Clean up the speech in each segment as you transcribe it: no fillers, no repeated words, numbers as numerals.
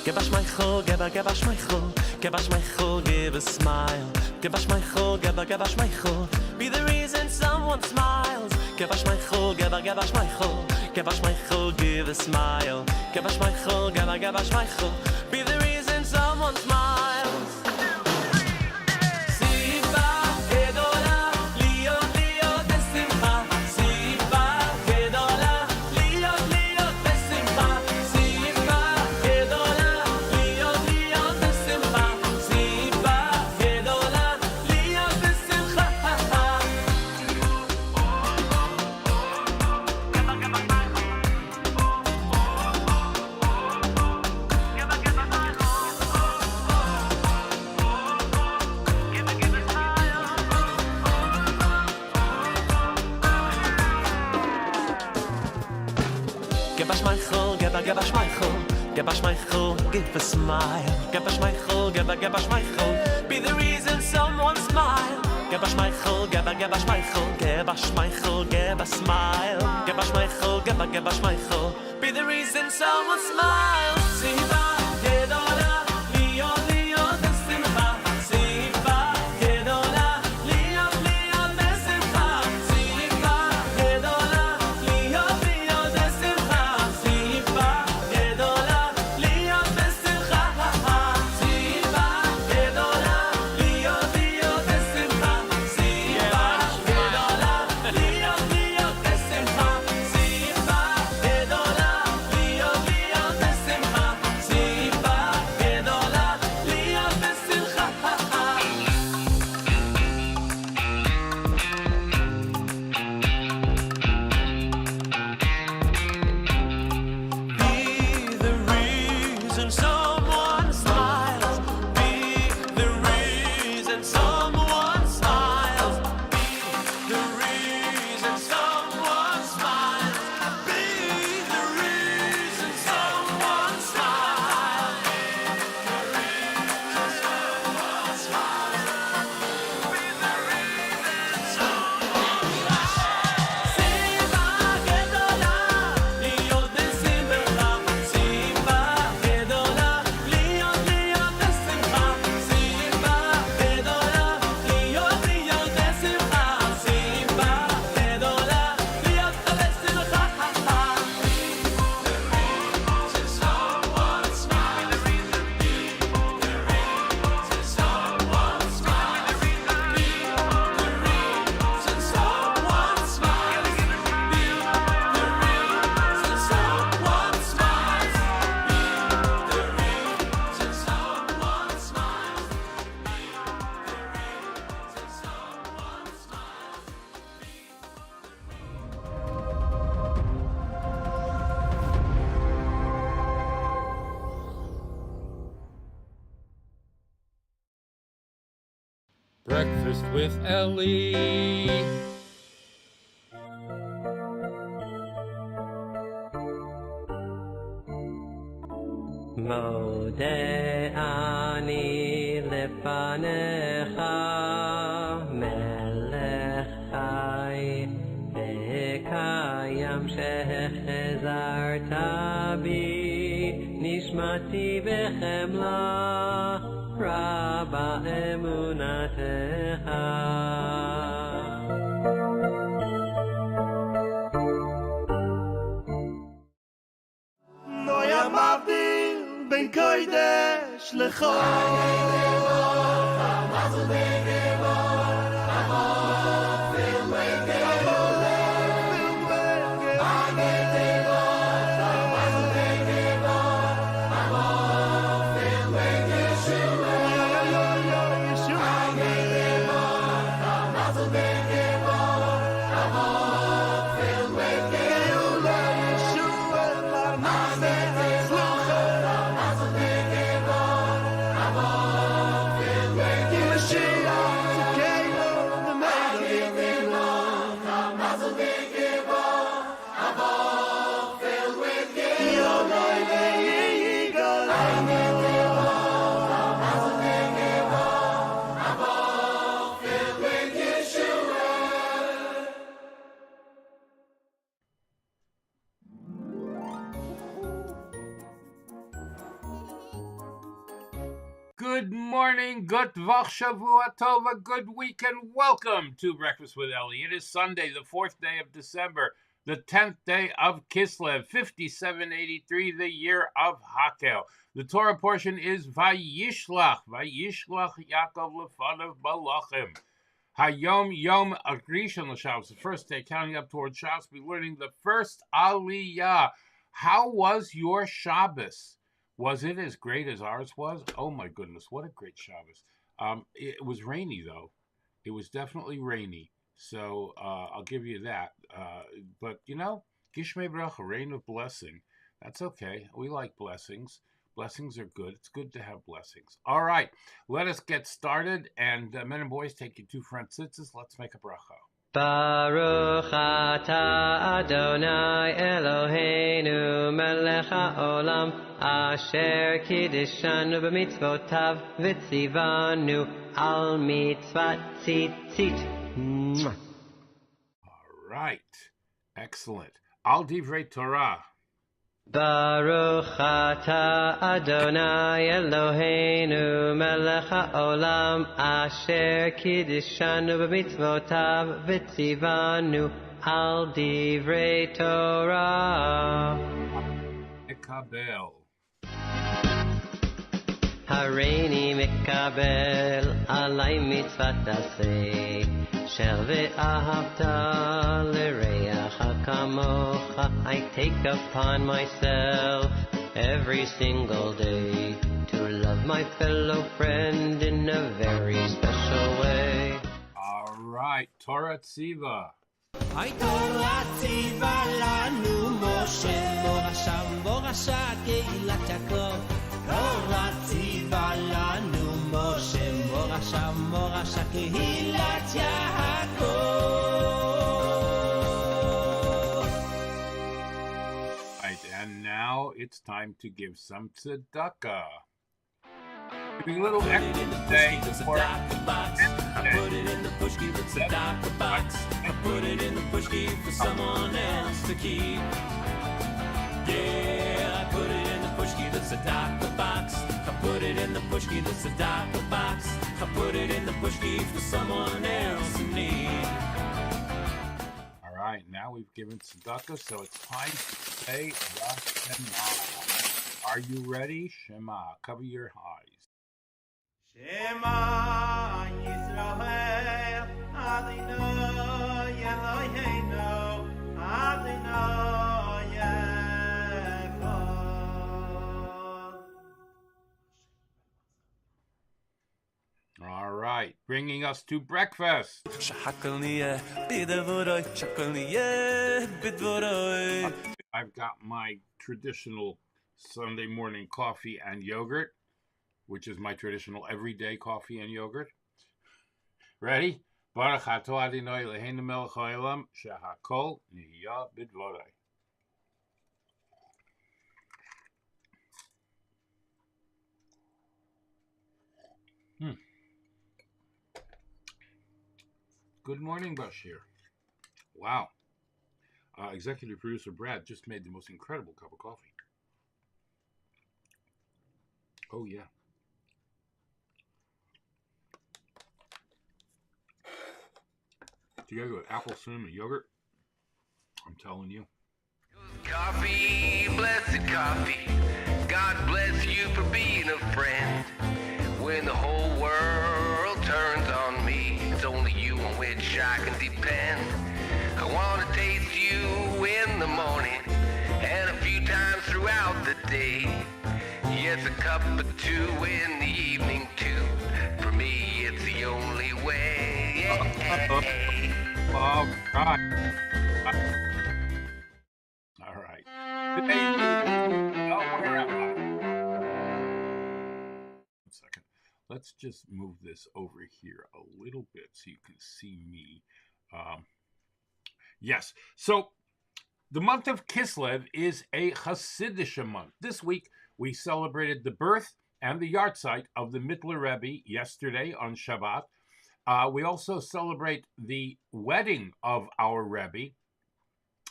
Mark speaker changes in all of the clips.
Speaker 1: Give us my chol, give us my chol, give us my chol, give a smile. Give us my chol, give us my chol, be the reason someone smiles. Give us my chol, give us my chol, give us my chol, give a smile. Give us my chol, give us my chol, be the reason someone smiles. Give us my chol, give us my chol, give a smile. Give us my chol, give us my chol, be the reason someone smile. Give us my chol, give us my chol, give us my chol, give a smile. Give us my chol, give us my chol, be the reason someone smiles. Siva gedola, lion lion besimcha. Siva gedola, lion lion besimcha. Siva gedola, lion lion besimcha. Siva gedola, lion besimcha. Siva gedola, lion lion besimcha. Siva gedola, lion lion besimcha. Siva gedola, lion lion besimcha. Siva gedola, lion besimcha. Be the reason someone smiles. Be the reason someone smiles. Be the reason someone smiles. Be the reason someone smiles. Siva gedola, lion besimcha. Siva gedola, lion lion besimcha. Siva gedola, lion lion besimcha. Siva gedola, lion besimcha. Someone smile. The reason someone smile. The reason someone smile. The reason someone smiles. The reason someone smiles.
Speaker 2: Breakfast with Elli.
Speaker 3: Mode ani lefanecha melech chai v'kayam shechazarta bi nishmati b'chemla raba emunatecha.
Speaker 4: Noya mavdil ben kodesh lechol.
Speaker 2: Good morning, good Vach Shavua Tova, good week, and welcome to Breakfast with Elli. It is Sunday, the 4th day of December, the 10th day of Kislev, 5783, the year of Hakhel. The Torah portion is Vayishlach, Vayishlach Yaakov Lefanav Balachim. HaYom, Yom Rishon L'Shabbos, the first day, counting up towards Shabbos, we're learning the first Aliyah. How was your Shabbos? Was it as great as ours was? Oh my goodness, what a great Shabbos. It was rainy though. It was definitely rainy. So I'll give you that. But you know, Gishmei Bracha, rain of blessing. That's okay. We like blessings. Blessings are good. It's good to have blessings. All right, let us get started. And men and boys, take your two front sitzes. Let's make a bracha.
Speaker 3: Baruch atah Adonai Eloheinu melech haolam asher kiddishanu b'mitzvotav v'tzivanu al mitzvat tzitzit.
Speaker 2: All right, excellent. Al divrei Torah.
Speaker 3: Baruch atah Adonai Eloheinu melech haolam asher kiddishanu b'mitzvotav v'tzivanu al divrei Torah.
Speaker 2: Ekabel.
Speaker 3: Hareini mikabel alay mitzvat aseh shel ve'ahavta l'reacha kamocha. I take upon myself every single day to love my fellow friend in a very special way.
Speaker 2: All right, Torah Tziva.
Speaker 1: Torah tziva lanu Moshe morasha keilat Yaakov. Torah tziva lanu Moshe morasha keilat Yaakov.
Speaker 2: Right, and now it's time to give some tzedakah. Giving a little extra today for
Speaker 1: I put it in the pushki, the tzedakah box. I put it in the pushki for someone else to keep. Yeah, I put it in the pushki, the tzedakah box. I put it in the pushki, the tzedakah box. I put it in the pushki for someone else in need.
Speaker 2: All right, now we've given tzedakah, so it's time to say the Shema. Are you ready? Shema. Cover your eyes.
Speaker 4: Shema Yisrael Adonai Eloheinu Adonai Echad.
Speaker 2: All right, bringing us to breakfast.
Speaker 1: Hakhel Biederman.
Speaker 2: I've got my traditional Sunday morning coffee and yogurt, which is my traditional everyday coffee and yogurt. Ready? Baruch atah Adonai Eloheinu melech haolam shehakol nihya b'dvorei. Good morning, Bashir. Wow. Executive producer Brad just made the most incredible cup of coffee. Oh, yeah. Together with apple cinnamon yogurt, I'm telling you.
Speaker 5: Coffee, blessed coffee. God bless you for being a friend. When the whole world turns on me, it's only you on which I can depend. I want to taste you in the morning and a few times throughout the day. Yes, a cup or two in the evening too. For me, it's the only way.
Speaker 2: All right. All right. Where am I? 1 second. Let's just move this over here a little bit so you can see me. Yes. So the month of Kislev is a Hasidic month. This week we celebrated the birth and the yahrzeit of the Mittler Rebbe yesterday on Shabbat. We also celebrate the wedding of our Rebbe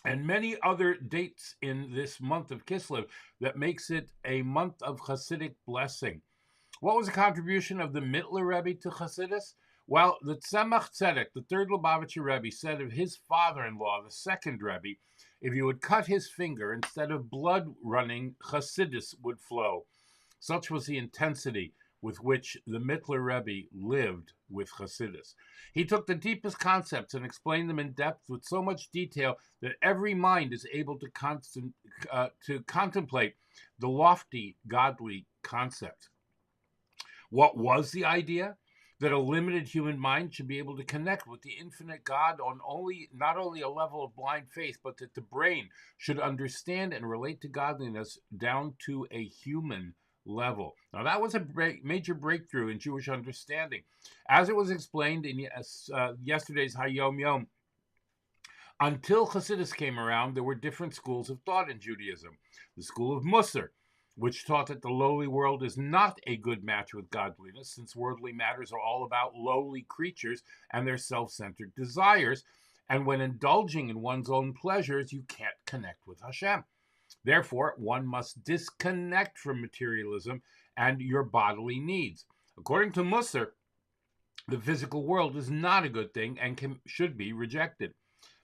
Speaker 2: and many other dates in this month of Kislev that makes it a month of Hasidic blessing. What was the contribution of the Mittler Rebbe to Hasidus? Well, the Tzemach Tzedek, the third Lubavitcher Rebbe, said of his father-in-law, the second Rebbe, if you would cut his finger, instead of blood running, Hasidus would flow. Such was the intensity with which the Mittler Rebbe lived with Hasidus. He took the deepest concepts and explained them in depth with so much detail that every mind is able to contemplate the lofty, godly concept. What was the idea? That a limited human mind should be able to connect with the infinite God on not only a level of blind faith, but that the brain should understand and relate to godliness down to a human level. Now, that was a major breakthrough in Jewish understanding. As it was explained in yesterday's HaYom, until Hasidus came around, there were different schools of thought in Judaism. The school of Musar, which taught that the lowly world is not a good match with godliness, since worldly matters are all about lowly creatures and their self-centered desires, and when indulging in one's own pleasures, you can't connect with Hashem. Therefore, one must disconnect from materialism and your bodily needs. According to Musar, the physical world is not a good thing and should be rejected.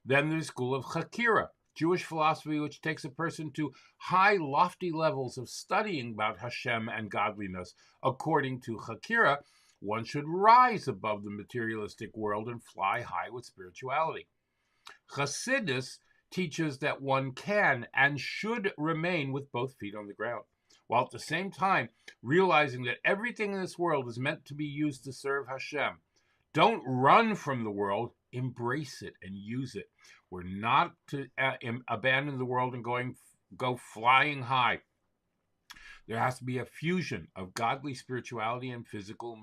Speaker 2: Then there's the school of Chakira, Jewish philosophy which takes a person to high, lofty levels of studying about Hashem and godliness. According to Chakira, one should rise above the materialistic world and fly high with spirituality. Hasidus teaches that one can and should remain with both feet on the ground, while at the same time realizing that everything in this world is meant to be used to serve Hashem. Don't run from the world, embrace it and use it. We're not to abandon the world and go flying high. There has to be a fusion of godly spirituality and physical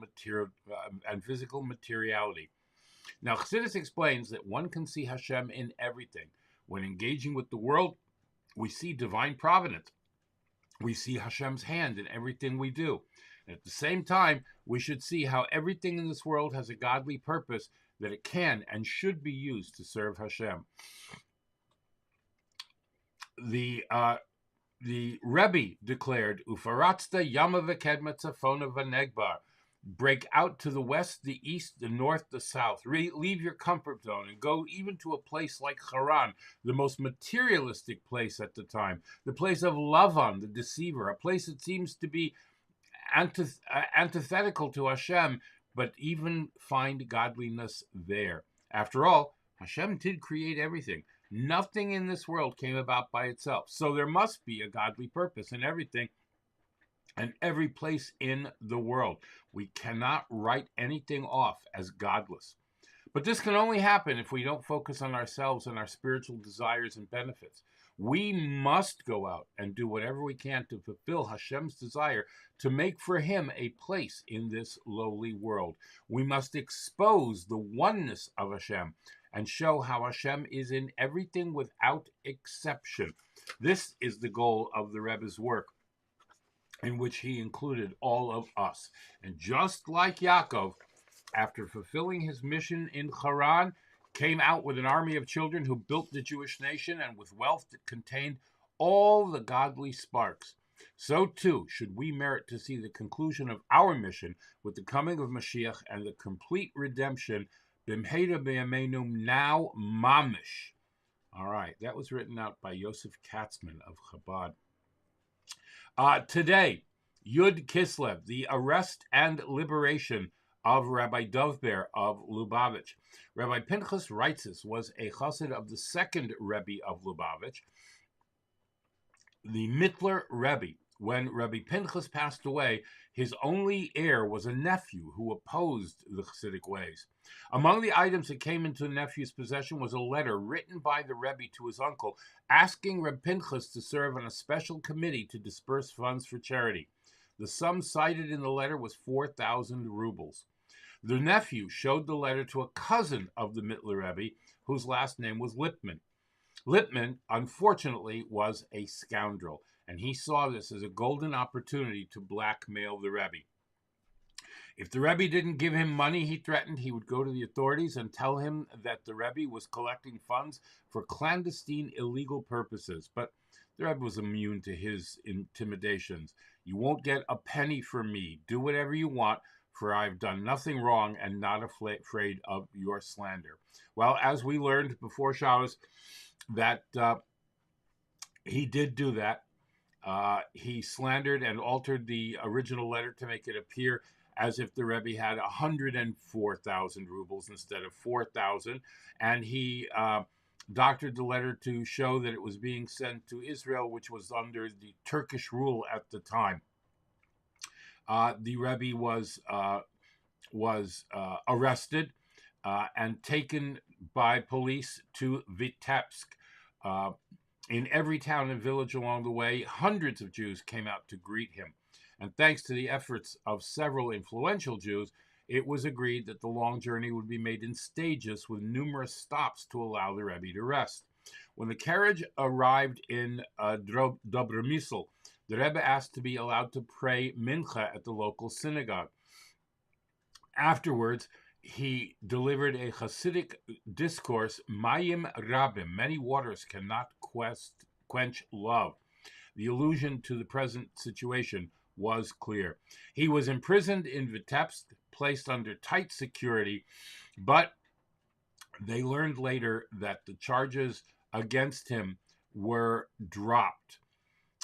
Speaker 2: materiality. Now, Chassidus explains that one can see Hashem in everything. When engaging with the world, we see divine providence. We see Hashem's hand in everything we do. And at the same time, we should see how everything in this world has a godly purpose, that it can and should be used to serve Hashem. The Rebbe declared, Ufaratzta yama v'kedma tzafona v'negbar. Break out to the west, the east, the north, the south. Leave your comfort zone and go even to a place like Haran, the most materialistic place at the time, the place of Lavan, the deceiver, a place that seems to be antithetical to Hashem, but even find godliness there. After all, Hashem did create everything. Nothing in this world came about by itself. So there must be a godly purpose in everything and every place in the world. We cannot write anything off as godless. But this can only happen if we don't focus on ourselves and our spiritual desires and benefits. We must go out and do whatever we can to fulfill Hashem's desire to make for him a place in this lowly world. We must expose the oneness of Hashem and show how Hashem is in everything without exception. This is the goal of the Rebbe's work, in which he included all of us. And just like Yaakov, after fulfilling his mission in Haran, came out with an army of children who built the Jewish nation and with wealth that contained all the godly sparks, so too should we merit to see the conclusion of our mission with the coming of Mashiach and the complete redemption, Bimheira B'yameinu, now mamish. All right, that was written out by Yosef Katzman of Chabad. Today, Yud Kislev, the arrest and liberation of Rabbi Dovber of Lubavitch. Rabbi Pinchas Reitzes was a chassid of the second Rebbe of Lubavitch, the Mittler Rebbe. When Rabbi Pinchas passed away, his only heir was a nephew who opposed the Chassidic ways. Among the items that came into the nephew's possession was a letter written by the Rebbe to his uncle, asking Rabbi Pinchas to serve on a special committee to disperse funds for charity. The sum cited in the letter was 4,000 rubles. The nephew showed the letter to a cousin of the Mittler Rebbe, whose last name was Lipman. Lipman, unfortunately, was a scoundrel, and he saw this as a golden opportunity to blackmail the Rebbe. If the Rebbe didn't give him money, he threatened he would go to the authorities and tell him that the Rebbe was collecting funds for clandestine, illegal purposes. But The Rebbe was immune to his intimidations. You won't get a penny from me. Do whatever you want, for I've done nothing wrong and not afraid of your slander. Well, as we learned before Shabbos, that he did do that. He slandered and altered the original letter to make it appear as if the Rebbe had 104,000 rubles instead of 4,000, and he doctored the letter to show that it was being sent to Israel, which was under the Turkish rule at the time. The Rebbe was arrested and taken by police to Vitebsk. In every town and village along the way, hundreds of Jews came out to greet him. And thanks to the efforts of several influential Jews, it was agreed that the long journey would be made in stages with numerous stops to allow the Rebbe to rest. When the carriage arrived in Dobromysl, the Rebbe asked to be allowed to pray mincha at the local synagogue. Afterwards, he delivered a Hasidic discourse, Mayim Rabim, many waters cannot quench love. The allusion to the present situation was clear. He was imprisoned in Vitebsk, placed under tight security, but they learned later that the charges against him were dropped.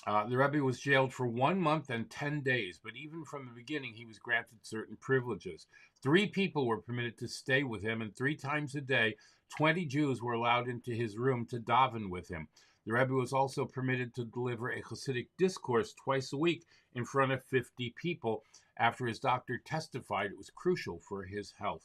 Speaker 2: The Rebbe was jailed for 1 month and 10 days, but even from the beginning, he was granted certain privileges. 3 people were permitted to stay with him, and 3 times a day, 20 Jews were allowed into his room to daven with him. The Rebbe was also permitted to deliver a Hasidic discourse twice a week in front of 50 people after his doctor testified it was crucial for his health.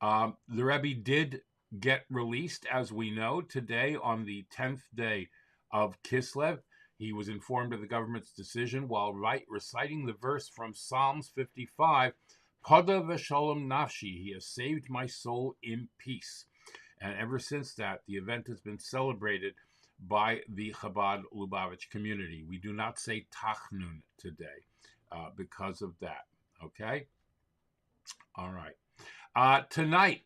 Speaker 2: The Rebbe did get released, as we know, today on the 10th day of Kislev. He was informed of the government's decision while reciting the verse from Psalms 55, Pada v'shalom nafshi, he has saved my soul in peace. And ever since that, the event has been celebrated by the Chabad Lubavitch community. We do not say Tachnun today because of that, okay? All right. Tonight,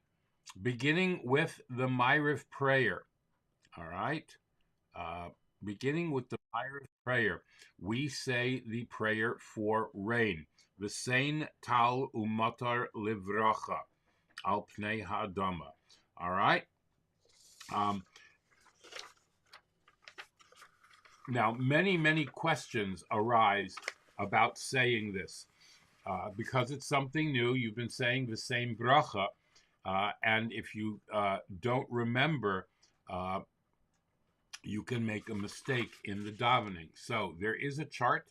Speaker 2: beginning with the Ma'ariv prayer, all right? Beginning with the Ma'ariv prayer, we say the prayer for rain. V'sein tal umatar livracha al pnei ha'adama. All right. Now, many questions arise about saying this because it's something new. You've been saying the same bracha, and if you don't remember, you can make a mistake in the davening. So there is a chart.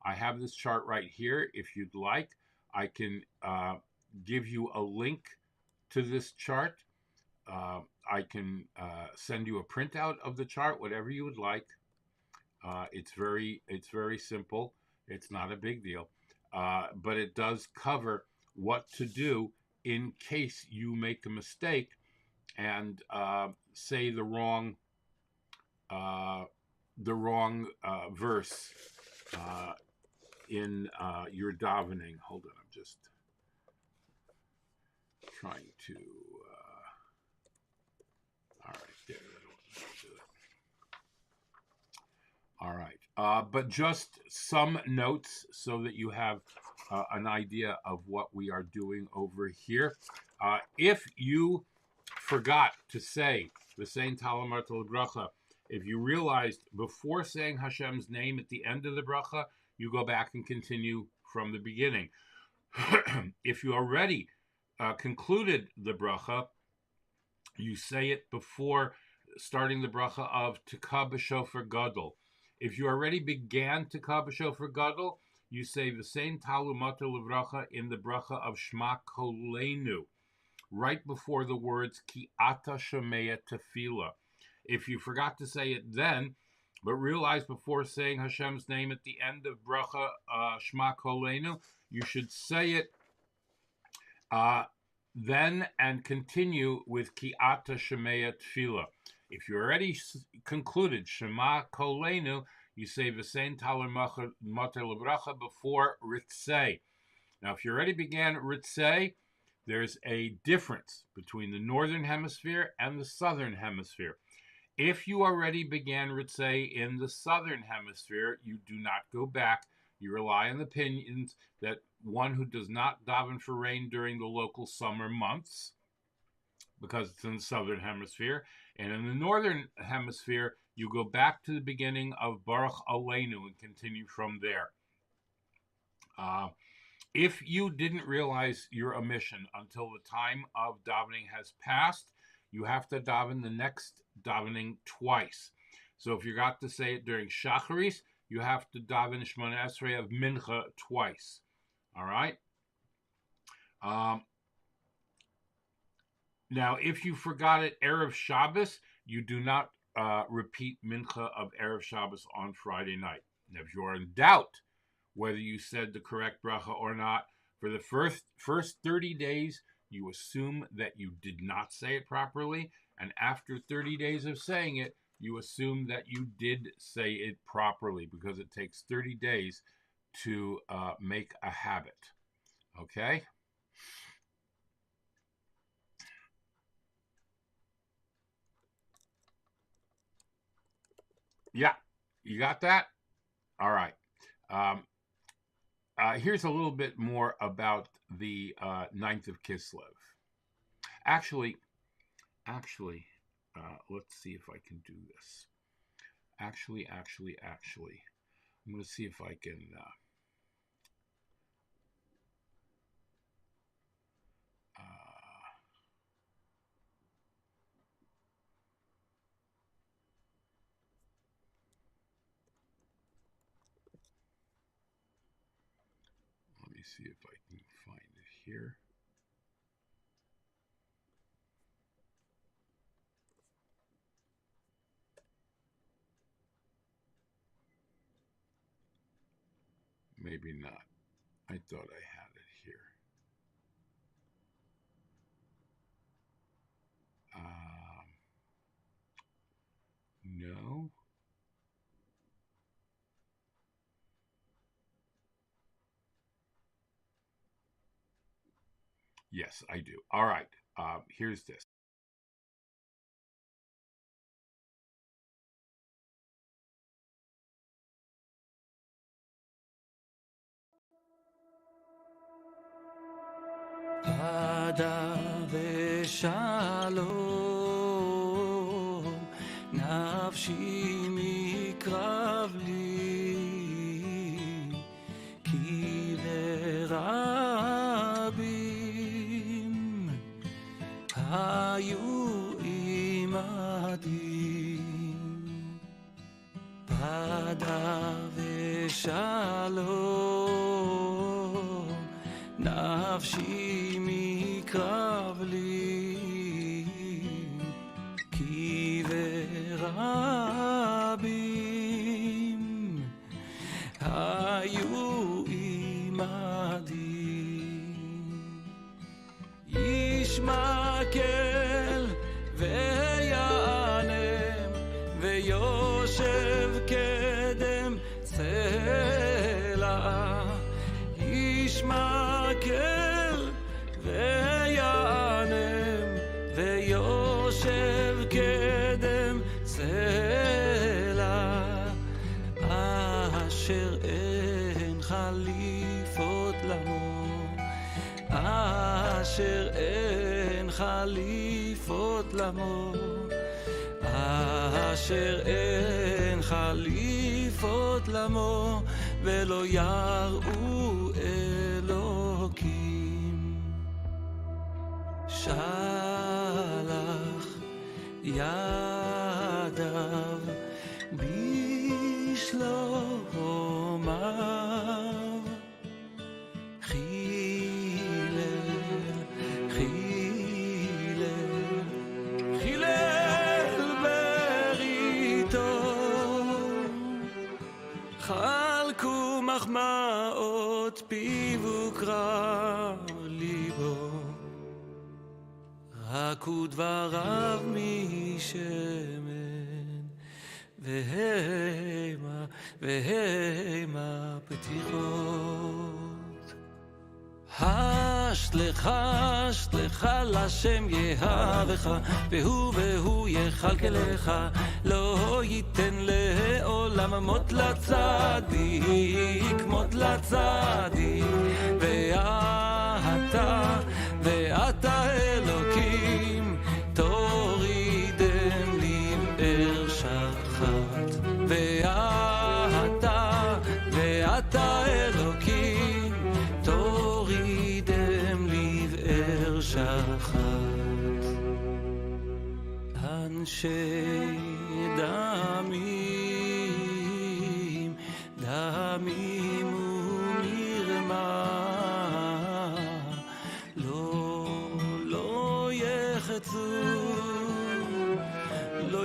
Speaker 2: I have this chart right here. If you'd like, I can give you a link to this chart. I can send you a printout of the chart, whatever you would like. It's very simple. It's not a big deal, but it does cover what to do in case you make a mistake and say the wrong verse in your davening. Hold on, I'm just trying to. All right, there. That'll do it. All right, but just some notes so that you have an idea of what we are doing over here. If you forgot to say the same Talamartal Bracha, if you realized before saying Hashem's name at the end of the bracha, you go back and continue from the beginning. If you already concluded the bracha, you say it before starting the bracha of Tekah b'shofar gadol. If you already began Tekah b'shofar gadol, you say the same Talumata Levracha in the bracha of Shema Kolenu, right before the words Ki Ata Shomea Tefillah. If you forgot to say it then, but realized before saying Hashem's name at the end of bracha Shema Kolenu, you should say it then and continue with Ki Ata Shomea Tefillah. If you already concluded Shema Kolenu, you say V'sein Taler Mater Levracha before Ritzei. Now, if you already began Ritzei, there's a difference between the northern hemisphere and the southern hemisphere. If you already began Ritzay in the southern hemisphere, you do not go back. You rely on the opinions that one who does not daven for rain during the local summer months, because it's in the southern hemisphere, and in the northern hemisphere, you go back to the beginning of Baruch Aleinu and continue from there. If you didn't realize your omission until the time of davening has passed, you have to daven the next davening twice. So if you got to say it during Shacharis, you have to daven Shemona Esrei of Mincha twice. All right? Now, if you forgot it Erev Shabbos, you do not repeat Mincha of Erev Shabbos on Friday night. Now, if you are in doubt whether you said the correct bracha or not, for the first 30 days, you assume that you did not say it properly, and after 30 days of saying it, you assume that you did say it properly, because it takes 30 days to make a habit. Okay? Yeah, you got that? All right. Here's a little bit more about the 9th of Kislev. Actually, let's see if I can do this. Actually, I'm going to see if I can... let me see if I can find it here. Maybe not. I thought I had it here. No. Yes, I do. All right. Here's this.
Speaker 6: Pada v'shalom, nafshi mikrav li, ki lerabim hayu imadi. Pada v'shalom, nafshi mikrav li, ki verabim hayu imadi. Yishmakel ve'yanem ve'yoshev kedem tzela. Yishmakel ve'yanem ve'yoshev kedem tzela. Asher en chalifot lamo, asher en chalifot lamo, asher en chalifot lamo, ve'lo yar'u Elokim. Shalach yadav bishlomav, chilel berito, chalku machmaot pivu krav libo. Haku dvarav mishemen, vehema petichot. שלך לשם יהבך, והוא יכלכלך, לא ייתן לעולם מות לצדיק, מות לצדיק. ואתה אלוקים, תורידם לבאר שחת. ואתה אלוקים, תורידם לבאר שחת. אנשי דמים, דמים ומרמה, לא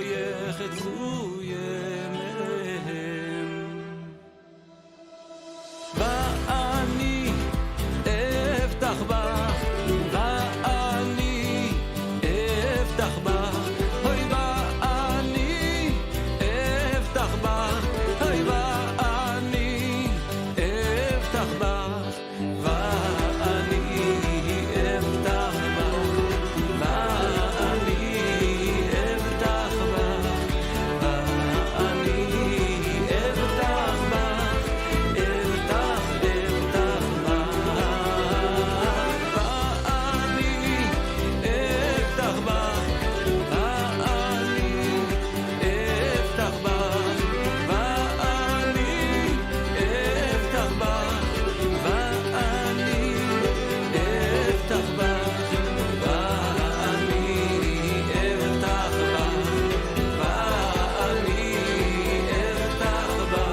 Speaker 6: יחצו ימיהם. ואני אפתח בך, ואני אפתח בך, אוי ואני אפתח בך, אוי ואני אפתח בך, ואני אפתח בך, ואני אפתח בך, ואני אפתח בך, אפתח בך, ואני אפתח בך, ואני אפתח בך, ואני אפתח בך, ואני אפתח בך, ואני אפתח בך,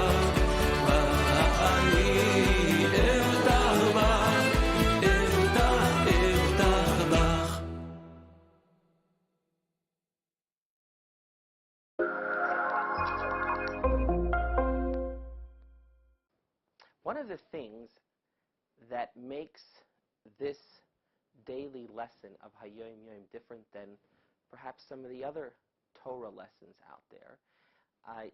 Speaker 6: ואני אפתח בך, ואני אפתח בך.
Speaker 7: One of the things that makes this daily lesson of HaYom different than perhaps some of the other Torah lessons out there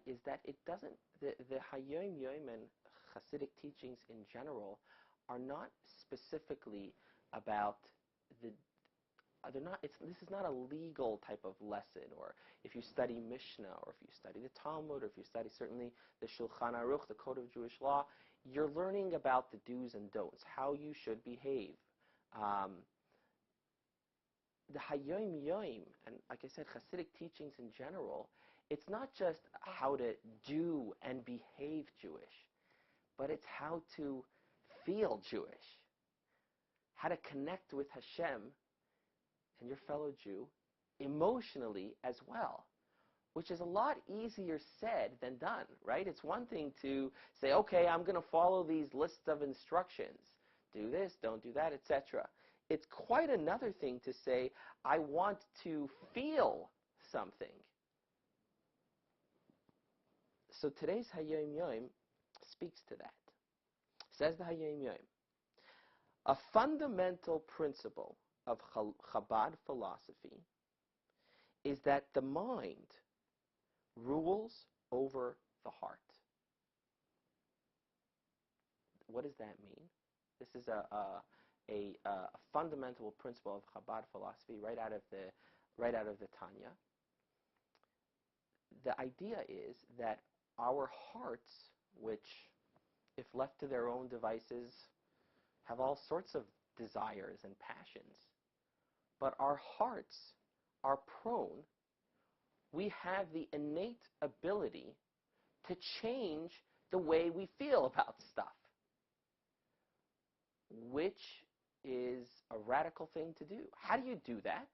Speaker 7: is that it doesn't, the HaYom and Hasidic teachings in general are not specifically about they're not, this is not a legal type of lesson, or if you study Mishnah, or if you study the Talmud, or if you study certainly the Shulchan Aruch, the Code of Jewish Law, you're learning about the do's and don'ts, how you should behave. The HaYom, and like I said, Hasidic teachings in general, it's not just how to do and behave Jewish, but it's how to feel Jewish, how to connect with Hashem and your fellow Jew emotionally as well, which is a lot easier said than done, right? It's one thing to say, okay, I'm going to follow these lists of instructions. Do this, don't do that, etc. It's quite another thing to say, I want to feel something. So today's HaYom speaks to that. Says the HaYom, a fundamental principle of Chabad philosophy is that the mind rules over the heart. What does that mean? This is a fundamental principle of Chabad philosophy right out of the Tanya. The idea is that our hearts, which, if left to their own devices, have all sorts of desires and passions, but our hearts are prone, we have the innate ability to change the way we feel about stuff, which is a radical thing to do. How do you do that?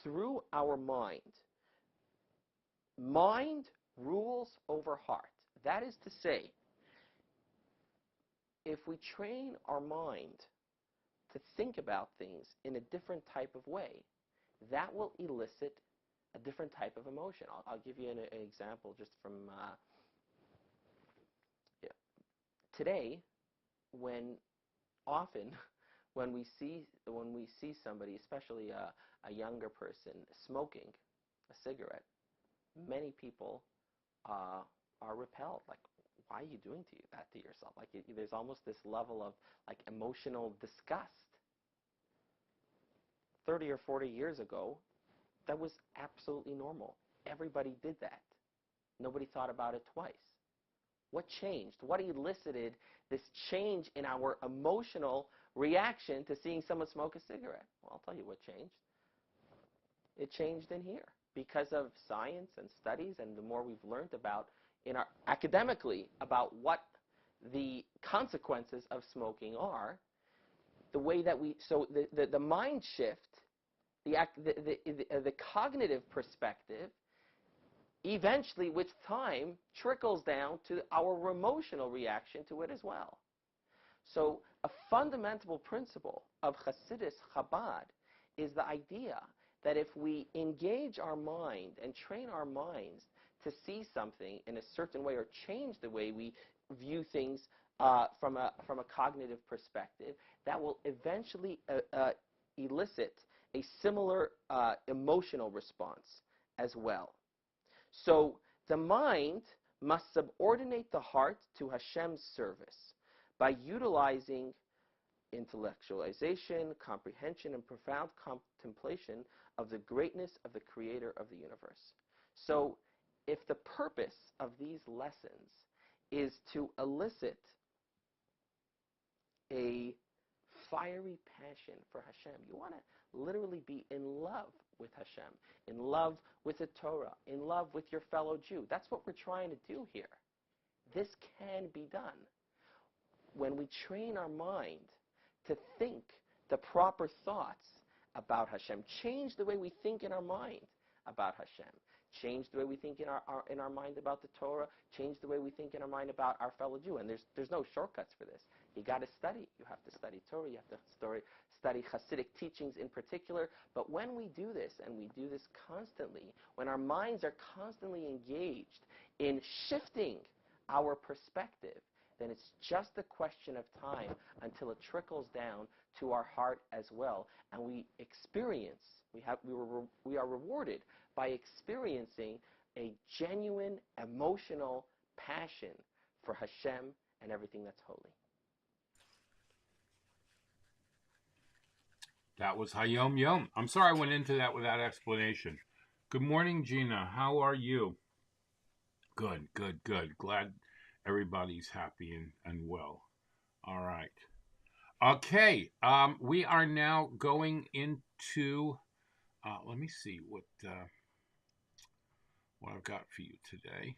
Speaker 7: Through our mind. Mind rules over heart. That is to say, if we train our mind to think about things in a different type of way, that will elicit a different type of emotion. I'll give you an example just from today. When we see somebody, especially a younger person, smoking a cigarette, many people are repelled. Like, why are you doing that to yourself? Like, there's almost this level of like emotional disgust. 30 or 40 years ago, that was absolutely normal. Everybody did that. Nobody thought about it twice. What changed? What elicited this change in our emotional reaction to seeing someone smoke a cigarette? Well, I'll tell you what changed. It changed in here because of science and studies, and the more we've learned about academically about what the consequences of smoking are, the way that the mind shift, the cognitive perspective, eventually with time trickles down to our emotional reaction to it as well. So a fundamental principle of Hasidus Chabad is the idea that if we engage our mind and train our minds to see something in a certain way or change the way we view things from a cognitive perspective, that will eventually elicit a similar emotional response as well. So the mind must subordinate the heart to Hashem's service by utilizing intellectualization, comprehension, and profound contemplation of the greatness of the Creator of the universe. So if the purpose of these lessons is to elicit a fiery passion for Hashem, you want to literally be in love with Hashem, in love with the Torah, in love with your fellow Jew. That's what we're trying to do here. This can be done when we train our mind to think the proper thoughts about Hashem. Change the way we think in our mind about Hashem. Change the way we think in our mind about the Torah. Change the way we think in our mind about our fellow Jew. And there's no shortcuts for this. You got to study. You have to study Torah. You have to study Hasidic teachings in particular. But when we do this, and we do this constantly, when our minds are constantly engaged in shifting our perspective, then it's just a question of time until it trickles down to our heart as well, and we experience. We are rewarded by experiencing a genuine emotional passion for Hashem and everything that's holy.
Speaker 2: That was HaYom Yom. I'm sorry I went into that without explanation. Good morning, Gina. How are you? Good. Glad everybody's happy and well. All right. Okay. We are now going into, let me see what I've got for you today.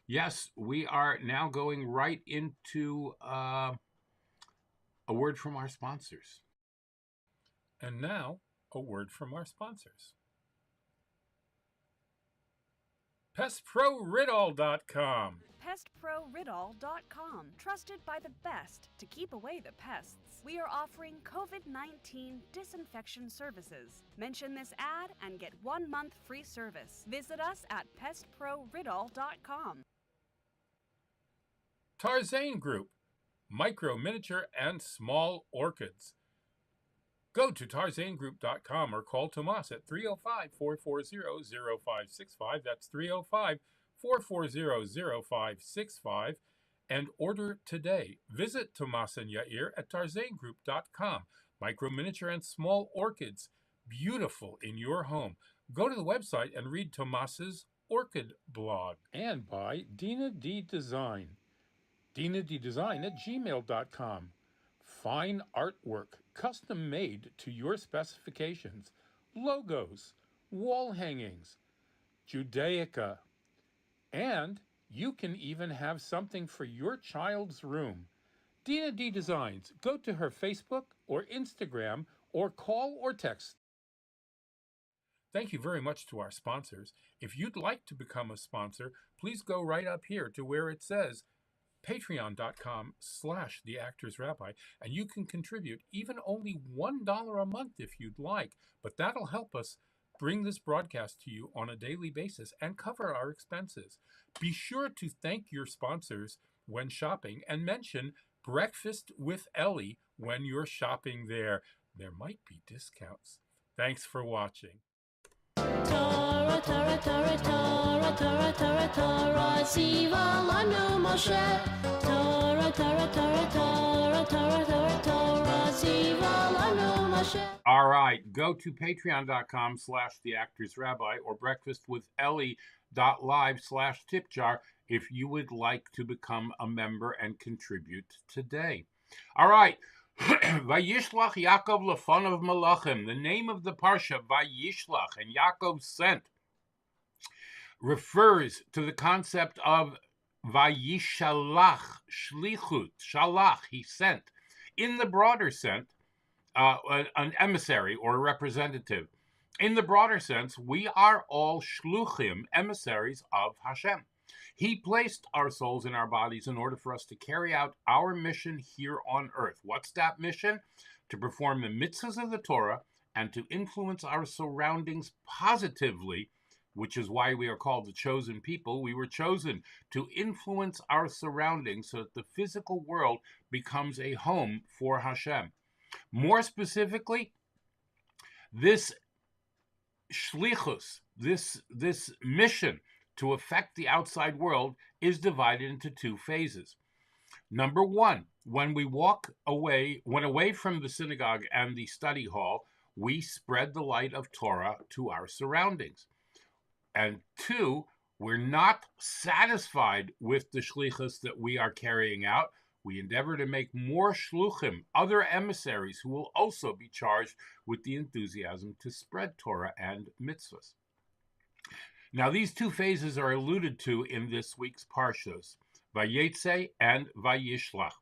Speaker 2: Yes, we are now going right into a word from our sponsors. And now, a word from our sponsors. PestProRidol.com.
Speaker 8: PestProRidol.com. Trusted by the best to keep away the pests. We are offering COVID-19 disinfection services. Mention this ad and get 1 month free service. Visit us at PestProRidol.com.
Speaker 2: Tarzane Group. Micro, miniature, and small orchids. Go to tarzanegroup.com or call Tomas at 305-440-0565. That's 305-440-0565. And order today. Visit Tomas and Yair at tarzanegroup.com. Micro, miniature, and small orchids. Beautiful in your home. Go to the website and read Tomas's orchid blog. And by Dina D Design. DinaDDesign@gmail.com. Fine artwork, custom made to your specifications, logos, wall hangings, Judaica, and you can even have something for your child's room. Dina D Designs. Go to her Facebook or Instagram or call or text. Thank you very much to our sponsors. If you'd like to become a sponsor, please go right up here to where it says patreon.com/theactorsrabbi, and you can contribute even only $1 a month if you'd like, but that'll help us bring this broadcast to you on a daily basis and cover our expenses. Be sure to thank your sponsors when shopping and mention Breakfast with Elli when you're shopping there. There might be discounts. Thanks for watching.
Speaker 9: Torah, Torah, Torah, Torah, Torah, Torah, Torah, Siva Lanu Moshe. Torah, Torah, Torah, Torah, Torah, Torah, Torah, Siva Lanu Mashiach.
Speaker 2: All right, go to patreon.com/theactorsrabbi or breakfastwithelli.live/tipjar if you would like to become a member and contribute today. All right, Vayishlach Yaakov Lefanav Malachim. The name of the parsha, Vayishlach, and Yaakov sent, refers to the concept of Vayishalach, Shlichut, Shalach, he sent. In the broader sense, an emissary or a representative. In the broader sense, we are all shluchim, emissaries of Hashem. He placed our souls in our bodies in order for us to carry out our mission here on earth. What's that mission? To perform the mitzvahs of the Torah and to influence our surroundings positively, which is why we are called the chosen people. We were chosen to influence our surroundings so that the physical world becomes a home for Hashem. More specifically, this shlichus, this mission to affect the outside world is divided into two phases. Number one, when we went away from the synagogue and the study hall, we spread the light of Torah to our surroundings. And two, we're not satisfied with the shlichus that we are carrying out. We endeavor to make more shluchim, other emissaries who will also be charged with the enthusiasm to spread Torah and mitzvahs. Now, these two phases are alluded to in this week's parshas, Vayetze and Vayishlach.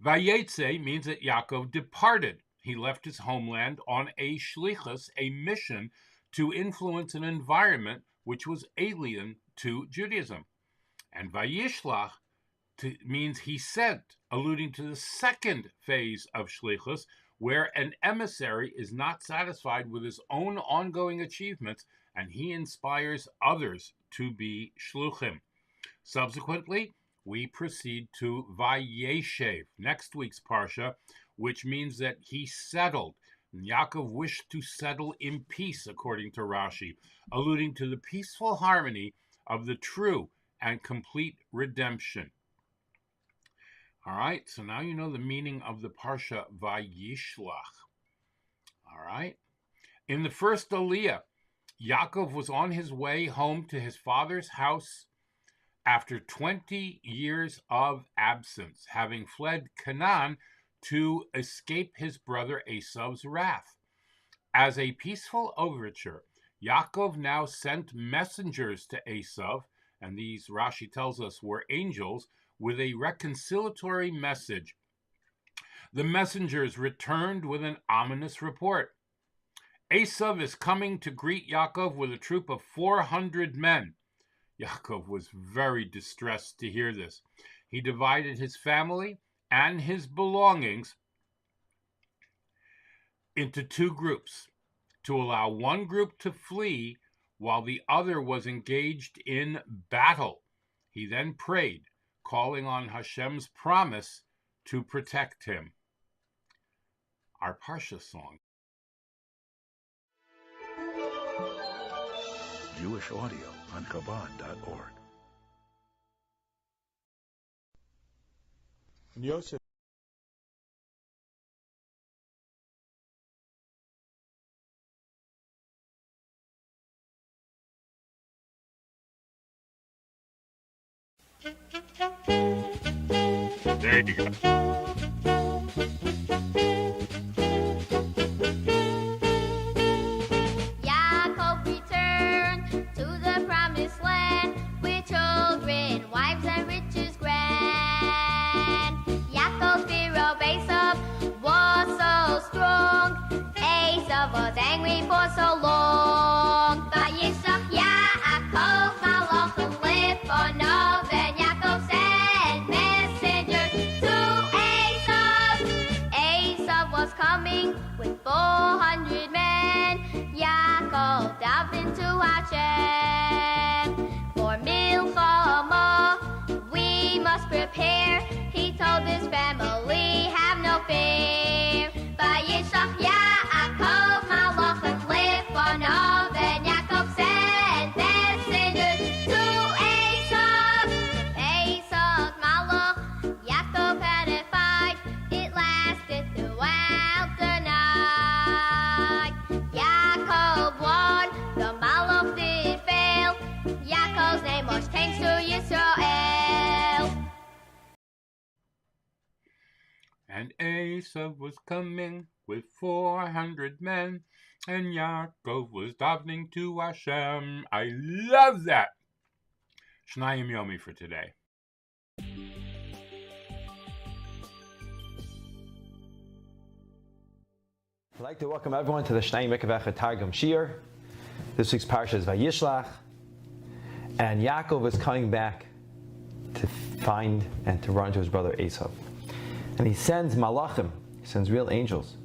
Speaker 2: Vayetze means that Yaakov departed. He left his homeland on a shlichus, a mission to influence an environment which was alien to Judaism. And Vayishlach means he sent, alluding to the second phase of shlichus, where an emissary is not satisfied with his own ongoing achievements and he inspires others to be shluchim. Subsequently, we proceed to Vayeshev, next week's parsha, which means that he settled. Yaakov wished to settle in peace, according to Rashi, alluding to the peaceful harmony of the true and complete redemption. All right, so now you know the meaning of the parsha Vayishlach. All right. In the first Aliyah, Yaakov was on his way home to his father's house after 20 years of absence, having fled Canaan to escape his brother Esau's wrath. As a peaceful overture, Yaakov now sent messengers to Esau, and these, Rashi tells us, were angels, with a reconciliatory message. The messengers returned with an ominous report. Esau is coming to greet Yaakov with a troop of 400 men. Yaakov was very distressed to hear this. He divided his family and his belongings into two groups to allow one group to flee while the other was engaged in battle. He then prayed, calling on Hashem's promise to protect him. Our Parsha song.
Speaker 10: Jewish audio on Chabad.org.
Speaker 11: Yosef.
Speaker 2: There you go.
Speaker 12: Yaakov returned to the promised land with children, wives, and riches grand. Yaakov's Pharaoh Esau was so strong. Esau was angry for so long. Vayishlach Yaakov malachim lefanov, and Yaakov sent messengers to Esau. Esau was coming with 400 men. Yaakov dived into Hashem. For milchama we must prepare. He told his family, have no fear. Vayishlach Yaakov malachim lefanov, and Yaakov sent messengers to Esau. Esau's malach, Yaakov had a fight. It lasted 3
Speaker 2: And Esav was coming with 400 men, and Yaakov was davening to Hashem. I love that. Shnayim Yomi for today.
Speaker 11: I'd like to welcome everyone to the Shnei Mikvacha Targum Shir. This week's parsha is Vayishlach, and Yaakov is coming back to find and to run to his brother Esav. And he sends malachim, he sends real angels.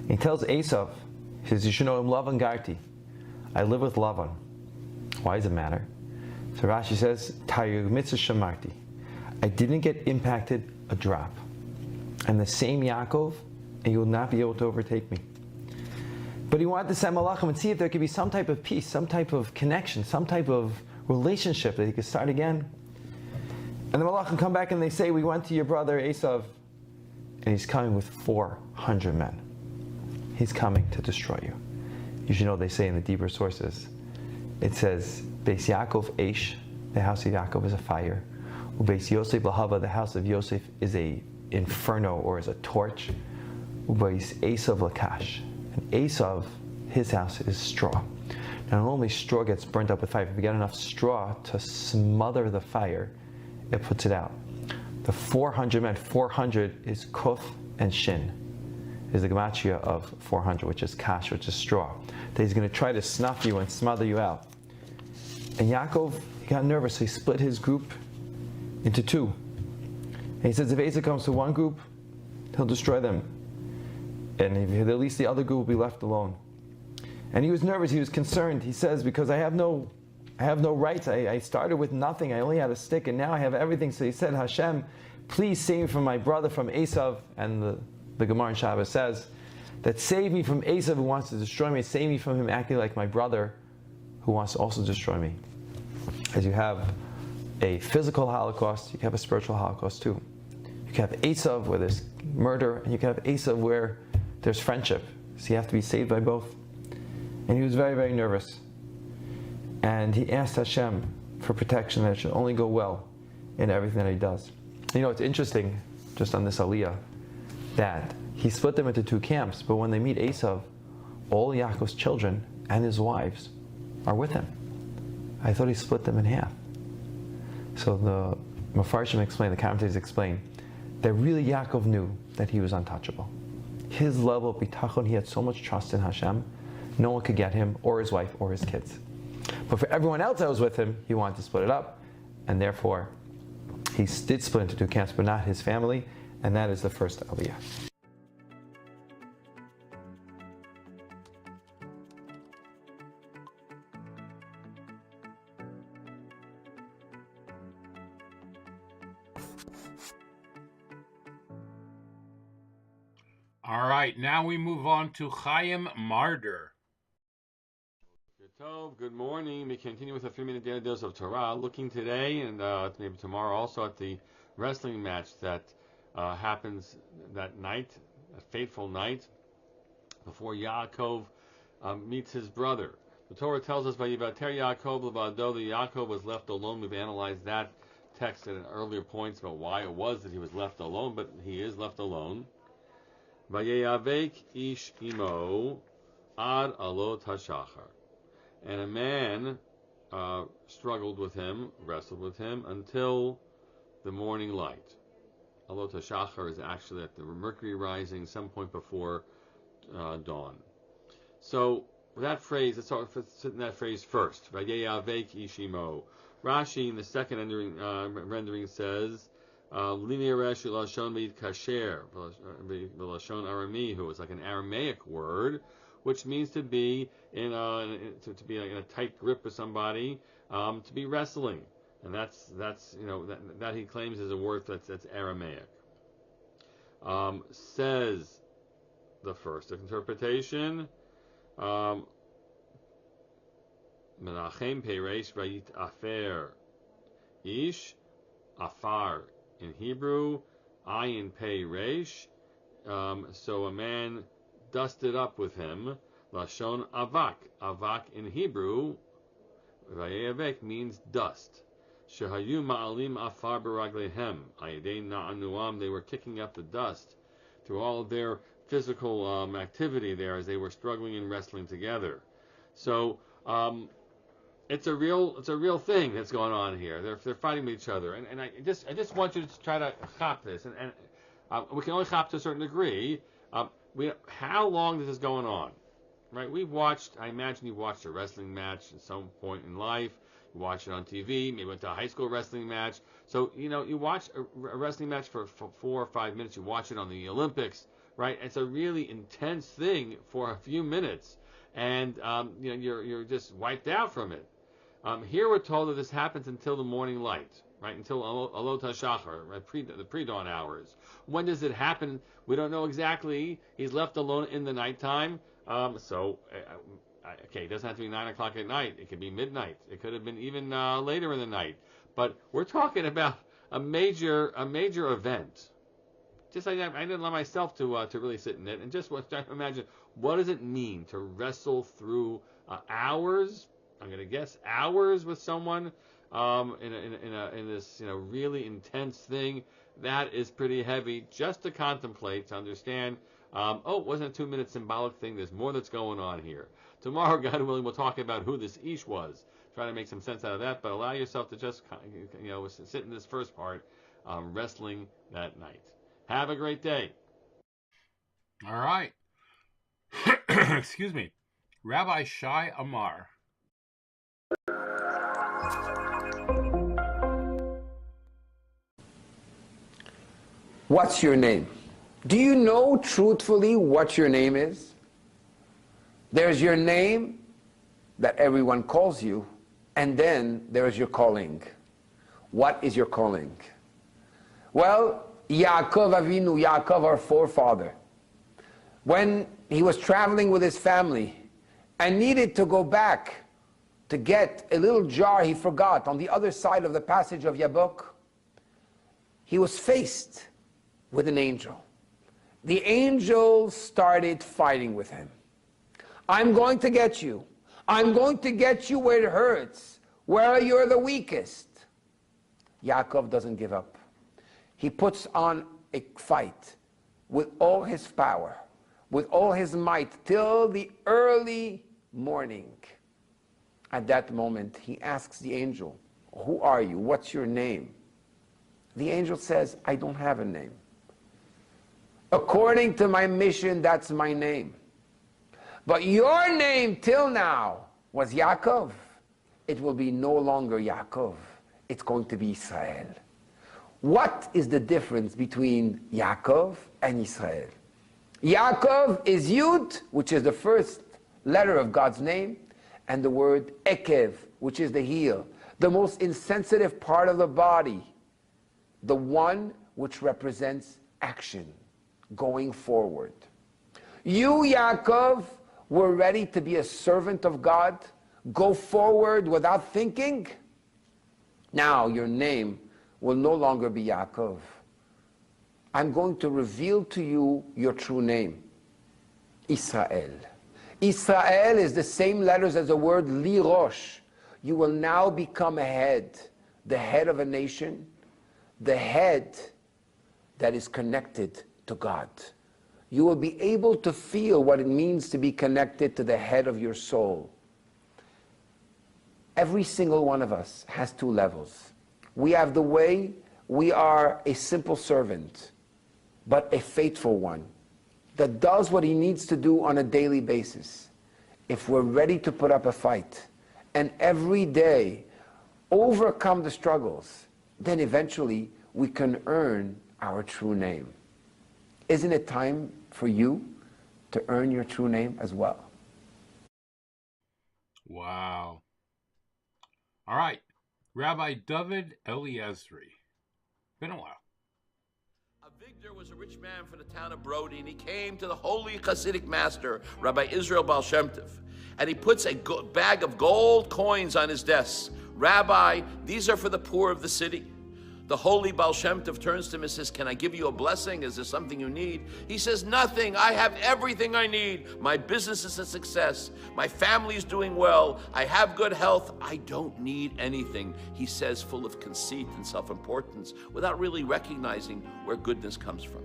Speaker 11: And he tells Esav, he says, you should know him, Lavan Garti. I live with Lavan. Why does it matter? So Rashi says, Tayu mitzvah shamarti. I didn't get impacted a drop. And the same Yaakov, and you will not be able to overtake me. But he wanted to send malachim and see if there could be some type of peace, some type of connection, some type of relationship that he could start again. And the malachim come back and they say, we went to your brother Esav, and he's coming with 400 men. He's coming to destroy you. You should know they say in the deeper sources, it says, Beis Yaakov Eish, the house of Yaakov is a fire. Beis Yosef Lahava, the house of Yosef is a inferno or is a torch. Beis Esav Lakash, and Esav, his house is straw. Now normally straw gets burnt up with fire. If you get enough straw to smother the fire, it puts it out. The 400 men, 400 is kuf and shin, is the gematria of 400, which is kash, which is straw. That he's going to try to snuff you and smother you out. And Yaakov, he got nervous, so he split his group into two. And he says if Esau comes to one group, he'll destroy them. And at least the other group will be left alone. And he was nervous, he was concerned. He says, because I have no rights. I started with nothing. I only had a stick, and now I have everything. So he said, Hashem, please save me from my brother, from Esav. And the Gemara in Shabbos says that save me from Esav, who wants to destroy me. Save me from him acting like my brother, who wants to also destroy me. As you have a physical Holocaust, you can have a spiritual Holocaust too. You can have Esav where there's murder, and you can have Esav where there's friendship. So you have to be saved by both. And he was very, very nervous. And he asked Hashem for protection, that it should only go well in everything that he does. You know, it's interesting, just on this Aliyah, that he split them into two camps, but when they meet Esav, all Yaakov's children and his wives are with him. I thought he split them in half. So the Mefarshim explain, the commentators explain, that really Yaakov knew that he was untouchable. His level of bitachon, he had so much trust in Hashem, no one could get him, or his wife, or his kids. But for everyone else that was with him, he wanted to split it up, and therefore he did split into two camps, but not his family, and that is the first Aliyah.
Speaker 2: All right, now we move on to Chaim Marder.
Speaker 13: Good morning. We continue with a 3-minute daily dose of Torah. Looking today and maybe tomorrow also at the wrestling match that happens that night, a fateful night, before Yaakov meets his brother. The Torah tells us by Yivater Yaakov Levado, that Yaakov was left alone. We've analyzed that text at an earlier point about why it was that he was left alone, but he is left alone. Vayeyavek ish imo ad alot hashachar. And a man struggled with him, wrestled with him, until the morning light. Alot HaShachar is actually at the Mercury rising, some point before dawn. So that phrase, let's start with that phrase first. Vayeyavek ishimo. Rashi in the second rendering says, Linear Rashi Lashon Meid Kasher, Lashon Arami, who is like an Aramaic word, which means to be in a tight grip with somebody, to be wrestling, and that's that he claims is a word that's Aramaic. Says the first interpretation, Menachem Peresh Vayit Afer Ish Afar in Hebrew, Ayin Pei Resh. So a man dusted up with him. Lashon avak. Avak in Hebrew, vayevek, means dust. Shehayu ma'alim afar baraglehem. Ayidei na'anuam. They were kicking up the dust to all of their physical activity there as they were struggling and wrestling together. So it's a real thing that's going on here. They're fighting with each other, and I just want you to try to chop this, and we can only chop to a certain degree. How long this is going on, right? I imagine you watched a wrestling match at some point in life. You watch it on TV, maybe went to a high school wrestling match. So, you watch a wrestling match for 4 or 5 minutes. You watch it on the Olympics, right? It's a really intense thing for a few minutes, and you're just wiped out from it. Here we're told that this happens until the morning light, right? Until Alot HaShachar, right? The pre-dawn hours. When does it happen? We don't know exactly. He's left alone in the nighttime. Okay, it doesn't have to be 9 o'clock at night. It could be midnight. It could have been even later in the night. But we're talking about a major event. Just I didn't allow myself to really sit in it and just try to imagine what does it mean to wrestle through hours. I'm going to guess hours with someone in this really intense thing. That is pretty heavy just to contemplate, to understand. It wasn't a 2 minute symbolic thing. There's more that's going on here. Tomorrow, God willing, we'll talk about who this Ish was. Try to make some sense out of that, but allow yourself to just sit in this first part, wrestling that night. Have a great day.
Speaker 2: All right. Excuse me. Rabbi Shai Amar.
Speaker 14: What's your name? Do you know truthfully what your name is? There's your name that everyone calls you, and then there's your calling. What is your calling? Well, Yaakov Avinu, Yaakov, our forefather, when he was traveling with his family and needed to go back to get a little jar he forgot on the other side of the passage of Yabok, he was faced with an angel. The angel started fighting with him. I'm going to get you. I'm going to get you where it hurts, where you're the weakest. Yaakov doesn't give up. He puts on a fight with all his power, with all his might, till the early morning. At that moment, he asks the angel, who are you? What's your name? The angel says, I don't have a name. According to my mission, that's my name. But your name till now was Yaakov. It will be no longer Yaakov. It's going to be Israel. What is the difference between Yaakov and Israel? Yaakov is Yud, which is the first letter of God's name, and the word Ekev, which is the heel, the most insensitive part of the body, the one which represents action, going forward. You, Yaakov, were ready to be a servant of God, go forward without thinking. Now your name will no longer be Yaakov. I'm going to reveal to you your true name, Israel. Israel is the same letters as the word Lirosh. You will now become a head, the head of a nation, the head that is connected to God. You will be able to feel what it means to be connected to the head of your soul. Every single one of us has two levels. We have the way we are a simple servant, but a faithful one that does what he needs to do on a daily basis. If we're ready to put up a fight and every day overcome the struggles, then eventually we can earn our true name. Isn't it time for you to earn your true name as well?
Speaker 2: Wow. All right. Rabbi David Eliezri. Been a while.
Speaker 15: Avigdor was a rich man from the town of Brody, and he came to the holy Hasidic master, Rabbi Israel Baal Shem Tov, and he puts a bag of gold coins on his desk. Rabbi, these are for the poor of the city. The holy Baal Shem Tov turns to him and says, can I give you a blessing? Is there something you need? He says, nothing. I have everything I need. My business is a success. My family is doing well. I have good health. I don't need anything. He says, full of conceit and self-importance, without really recognizing where goodness comes from.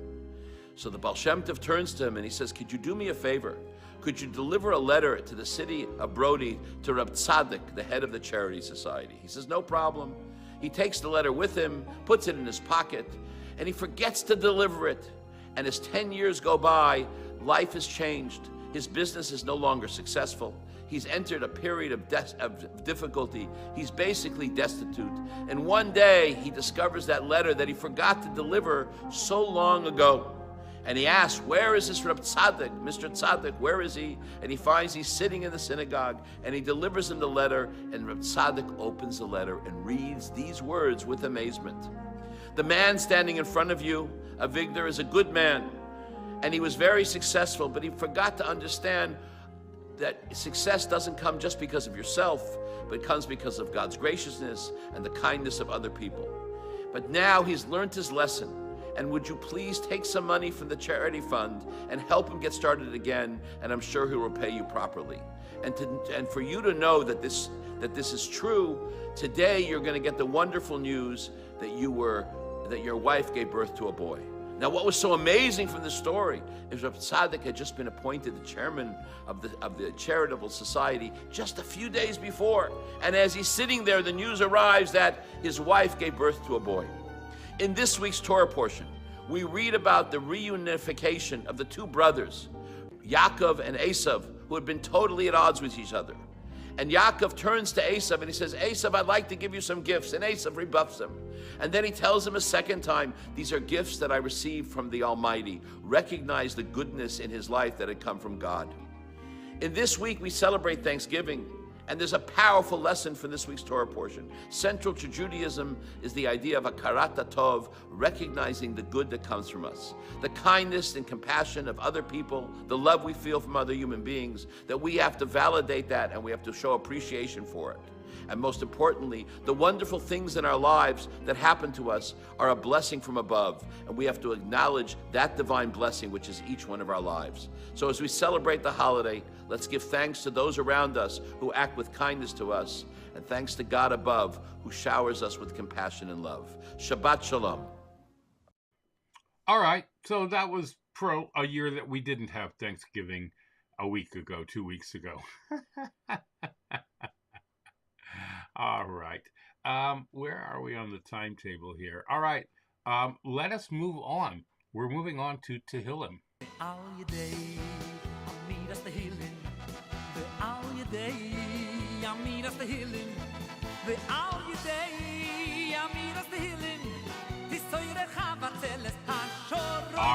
Speaker 15: So the Baal Shem Tov turns to him and he says, could you do me a favor? Could you deliver a letter to the city of Brody to Reb Tzaddik, the head of the Charity Society? He says, no problem. He takes the letter with him, puts it in his pocket, and he forgets to deliver it. And as 10 years go by, life has changed. His business is no longer successful. He's entered a period of difficulty. He's basically destitute. And one day, he discovers that letter that he forgot to deliver so long ago. And he asks, where is this Reb Tzaddik, Mr. Tzaddik, where is he? And he finds he's sitting in the synagogue, and he delivers him the letter, and Reb Tzaddik opens the letter and reads these words with amazement. The man standing in front of you, Avigdor, is a good man, and he was very successful, but he forgot to understand that success doesn't come just because of yourself, but it comes because of God's graciousness and the kindness of other people. But now he's learned his lesson. And would you please take some money from the charity fund and help him get started again, and I'm sure he will pay you properly. And for you to know that this is true, today you're going to get the wonderful news that your wife gave birth to a boy. Now, what was so amazing from this story is Reb Tzaddik had just been appointed the chairman of the charitable society just a few days before. And as he's sitting there, the news arrives that his wife gave birth to a boy. In this week's Torah portion, we read about the reunification of the two brothers, Yaakov and Esav, who had been totally at odds with each other. And Yaakov turns to Esav and he says, Esav, I'd like to give you some gifts. And Esav rebuffs him. And then he tells him a second time, these are gifts that I received from the Almighty. Recognize the goodness in his life that had come from God. In this week, we celebrate Thanksgiving. And there's a powerful lesson for this week's Torah portion. Central to Judaism is the idea of hakarat tov, recognizing the good that comes from us. The kindness and compassion of other people, the love we feel from other human beings, that we have to validate that and we have to show appreciation for it. And most importantly, the wonderful things in our lives that happen to us are a blessing from above. And we have to acknowledge that divine blessing, which is each one of our lives. So as we celebrate the holiday, let's give thanks to those around us who act with kindness to us. And thanks to God above, who showers us with compassion and love. Shabbat Shalom.
Speaker 2: All right. So that was a year that we didn't have Thanksgiving a week ago, 2 weeks ago. All right. Where are we on the timetable here? All right. Let us move on. We're moving on to Tehillim. All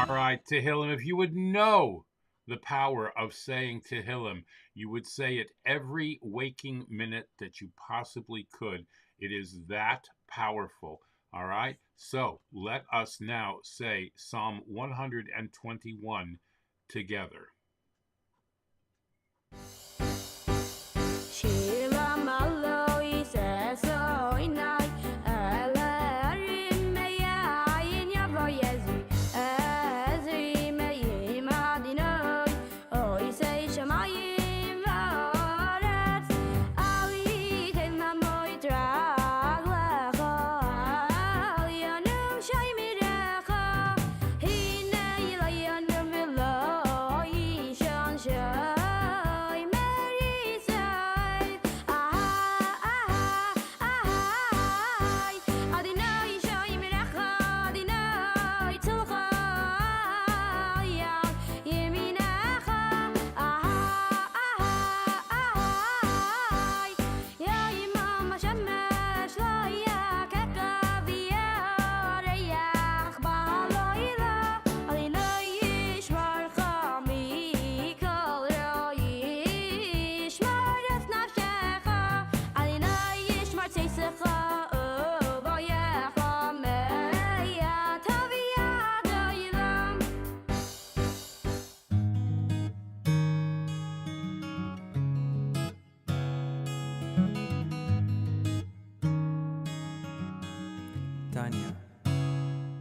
Speaker 2: right, Tehillim. If you would know the power of saying Tehillim, you would say it every waking minute that you possibly could. It is that powerful. All right? So let us now say Psalm 121 together.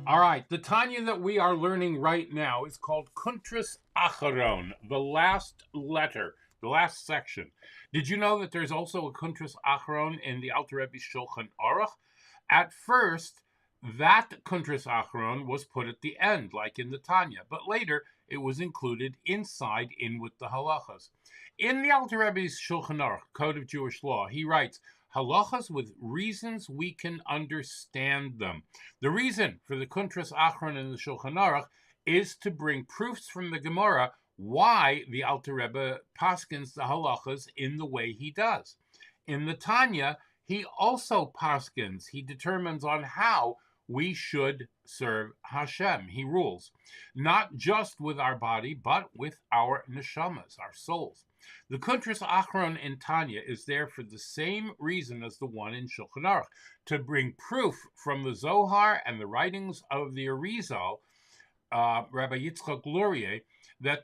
Speaker 2: All right, the Tanya that we are learning right now is called Kuntras Acharon, the last letter, the last section. Did you know that there's also a Kuntras Acharon in the Alter Rebbe's Shulchan Aruch? At first, that Kuntras Achron was put at the end, like in the Tanya, but later it was included inside in with the halachas. In the Alter Rebbe's Shulchan Aruch, Code of Jewish Law, he writes, halachas with reasons we can understand them. The reason for the Kuntras Achron in the Shulchan Aruch is to bring proofs from the Gemara why the Alter Rebbe paskins the halachas in the way he does. In the Tanya, he also paskins, he determines on how we should serve Hashem. He rules, not just with our body, but with our neshamas, our souls. The Kuntras Achron in Tanya is there for the same reason as the one in Shulchan Aruch, to bring proof from the Zohar and the writings of the Arizal, Rabbi Yitzchak Luria, that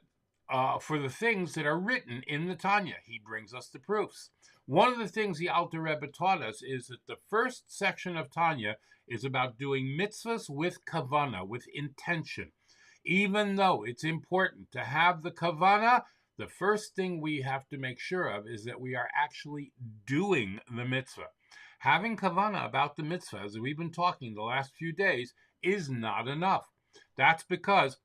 Speaker 2: for the things that are written in the Tanya. He brings us the proofs. One of the things the Alter Rebbe taught us is that the first section of Tanya is about doing mitzvahs with kavanah, with intention. Even though it's important to have the kavanah, the first thing we have to make sure of is that we are actually doing the mitzvah. Having kavanah about the mitzvah, as we've been talking the last few days, is not enough. That's because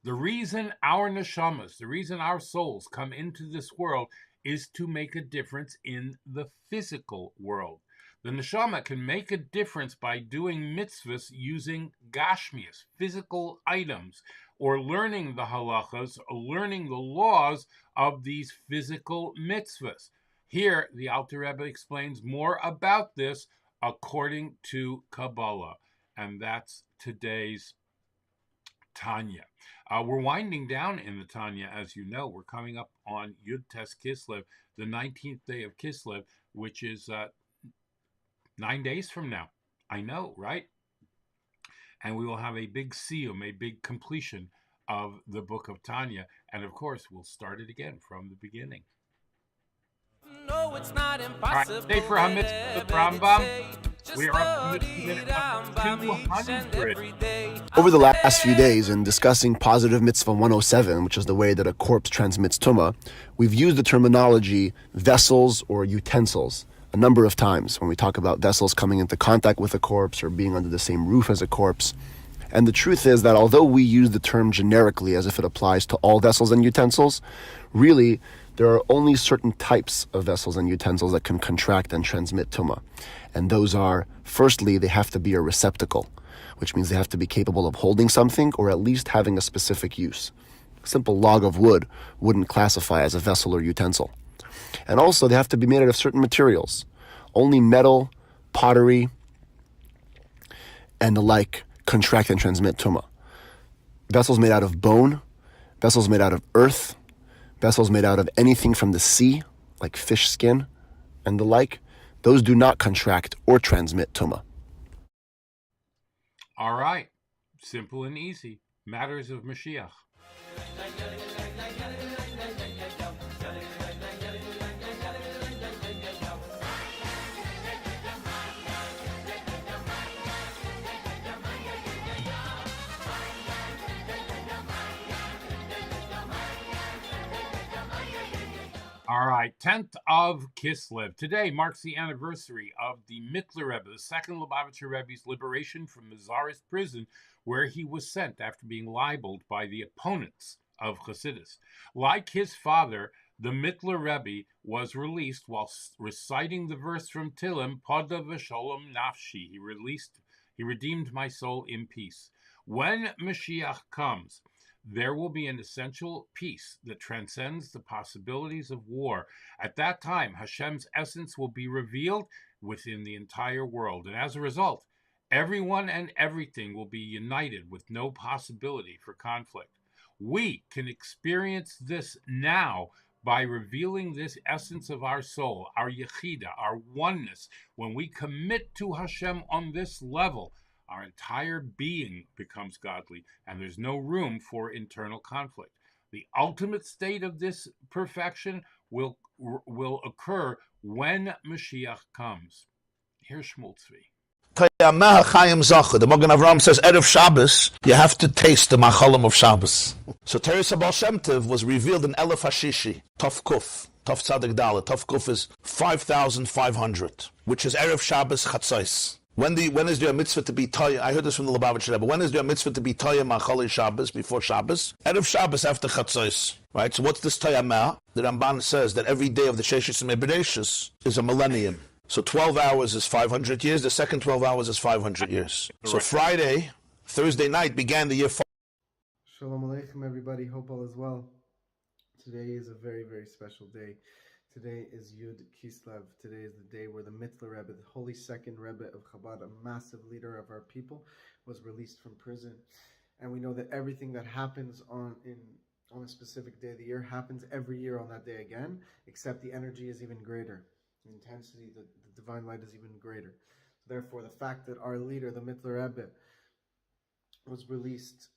Speaker 2: the reason our neshamas, the reason our souls come into this world is to make a difference in the physical world. The neshama can make a difference by doing mitzvahs using gashmias, physical items, or learning the halachas, or learning the laws of these physical mitzvahs. Here, the Alter Rebbe explains more about this according to Kabbalah, and that's today's Tanya. We're winding down in the Tanya, as you know. We're coming up on Yud Tes Kislev, the 19th day of Kislev, which is 9 days from now. I know, right? And we will have a big siyum, a big completion of the book of Tanya. And of course, we'll start it again from the beginning.
Speaker 6: No, it's not impossible.
Speaker 2: All right, today for HaMitzvah, the Rambam, we are up to minute 200.
Speaker 16: Over the last few days, in discussing Positive Mitzvah 107, which is the way that a corpse transmits tumah, we've used the terminology vessels or utensils a number of times when we talk about vessels coming into contact with a corpse or being under the same roof as a corpse. And the truth is that although we use the term generically as if it applies to all vessels and utensils, really there are only certain types of vessels and utensils that can contract and transmit tumah. And those are, firstly, they have to be a receptacle, which means they have to be capable of holding something or at least having a specific use. A simple log of wood wouldn't classify as a vessel or utensil. And also they have to be made out of certain materials. Only metal, pottery, and the like contract and transmit tumah. Vessels made out of bone, vessels made out of earth, vessels made out of anything from the sea, like fish skin and the like, those do not contract or transmit tumah.
Speaker 2: All right. Simple and easy. Matters of Mashiach. All right, 10th of Kislev. Today marks the anniversary of the Mittler Rebbe, the second Lubavitcher Rebbe's liberation from the Tsarist prison, where he was sent after being libeled by the opponents of Chassidus. Like his father, the Mittler Rebbe was released while reciting the verse from Tillim, Poda v'sholom nafshi. He redeemed my soul in peace. When Mashiach comes, there will be an essential peace that transcends the possibilities of war. At that time, Hashem's essence will be revealed within the entire world. And as a result, everyone and everything will be united with no possibility for conflict. We can experience this now by revealing this essence of our soul, our yechida, our oneness. When we commit to Hashem on this level, our entire being becomes godly, and there's no room for internal conflict. The ultimate state of this perfection will occur when Mashiach comes. Here's Shmuel Tzvi.
Speaker 17: The Magen Avraham says, Erev Shabbos, you have to taste the machalim of Shabbos. So Teres Baal Shem Tov was revealed in Elef Hashishi, Tov Kuf, Tov Tzadik Dalet. Tov Kuf is 5,500, which is Erev Shabbos Chatzos. When is there a mitzvah to be toya? I heard this from the Lubavitcher Rebbe. When is there a mitzvah to be toya ma'achal Shabbos before Shabbos? Erev Shabbos after Chatzos. Right. So what's this toya ma? The Ramban says that every day of the Sheshis and Bereshis is a millennium. So 12 hours is 500 years. The second 12 hours is 500 years. So Thursday night began the year.
Speaker 18: Shalom Aleichem, everybody. Hope all is well. Today is a very, very special day. Today is Yud Kislev. Today is the day where the Mitzvah Rebbe, the holy second Rebbe of Chabad, a massive leader of our people, was released from prison. And we know that everything that happens on a specific day of the year happens every year on that day again, except the energy is even greater. The intensity, the divine light is even greater. Therefore, the fact that our leader, the Mitzvah Rebbe, was released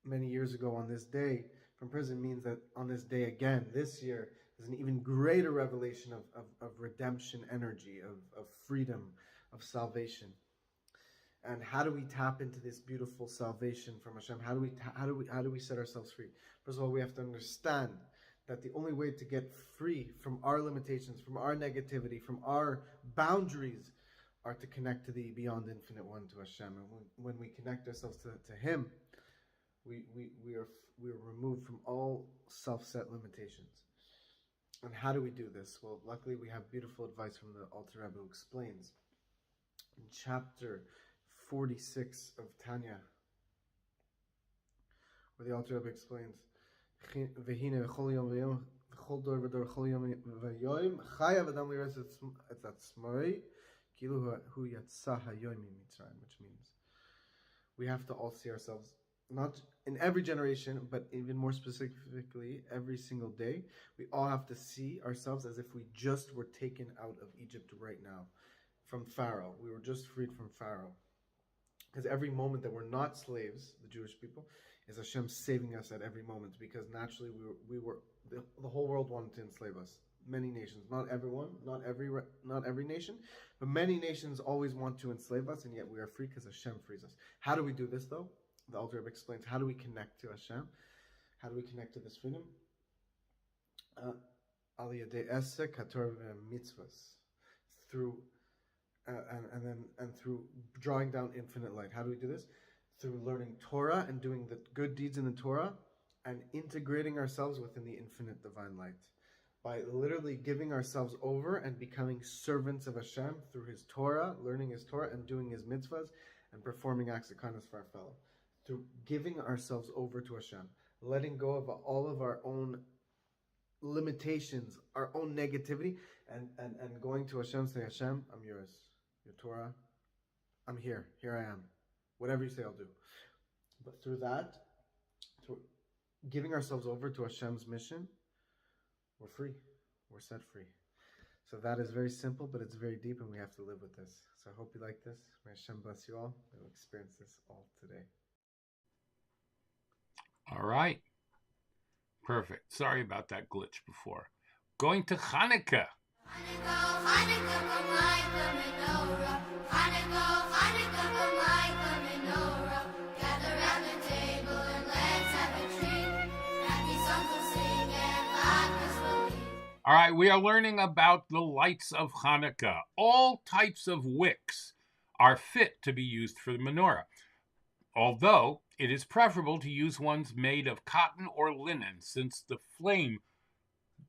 Speaker 18: many years ago on this day from prison means that on this day again, this year, there's an even greater revelation of redemption energy, of freedom, of salvation. And how do we tap into this beautiful salvation from Hashem? How do we set ourselves free? First of all, we have to understand that the only way to get free from our limitations, from our negativity, from our boundaries, are to connect to the beyond infinite one, to Hashem. And when we connect ourselves to Him, we are removed from all self-set limitations. And how do we do this? Well, luckily we have beautiful advice from the Alter Rebbe, who explains in chapter 46 of Tanya, where the Alter Rebbe explains, which means we have to all see ourselves, not in every generation, but even more specifically, every single day. We all have to see ourselves as if we just were taken out of Egypt right now, from Pharaoh. We were just freed from Pharaoh. Because every moment that we're not slaves, the Jewish people, is Hashem saving us at every moment. Because naturally, the whole world wanted to enslave us. Many nations, not everyone, not every nation, but many nations always want to enslave us, and yet we are free because Hashem frees us. How do we do this, though? The Alter Rebbe explains, how do we connect to Hashem? How do we connect to this freedom? Aliyah de esek haTorah mitzvahs, through and through drawing down infinite light. How do we do this? Through learning Torah and doing the good deeds in the Torah, and integrating ourselves within the infinite divine light, by literally giving ourselves over and becoming servants of Hashem through His Torah, learning His Torah and doing His mitzvahs, and performing acts of kindness for our fellow. Through giving ourselves over to Hashem, letting go of all of our own limitations, our own negativity, and going to Hashem, say, Hashem, I'm yours. Your Torah, I'm here. Here I am. Whatever you say, I'll do. But through that, through giving ourselves over to Hashem's mission, we're free. We're set free. So that is very simple, but it's very deep, and we have to live with this. So I hope you like this. May Hashem bless you all. We'll experience this all today.
Speaker 2: All right. Perfect. Sorry about that glitch before. Going to CHANUKAH. All right, we are learning about the lights of Hanukkah. All types of wicks are fit to be used for the menorah, although it is preferable to use ones made of cotton or linen, since the flame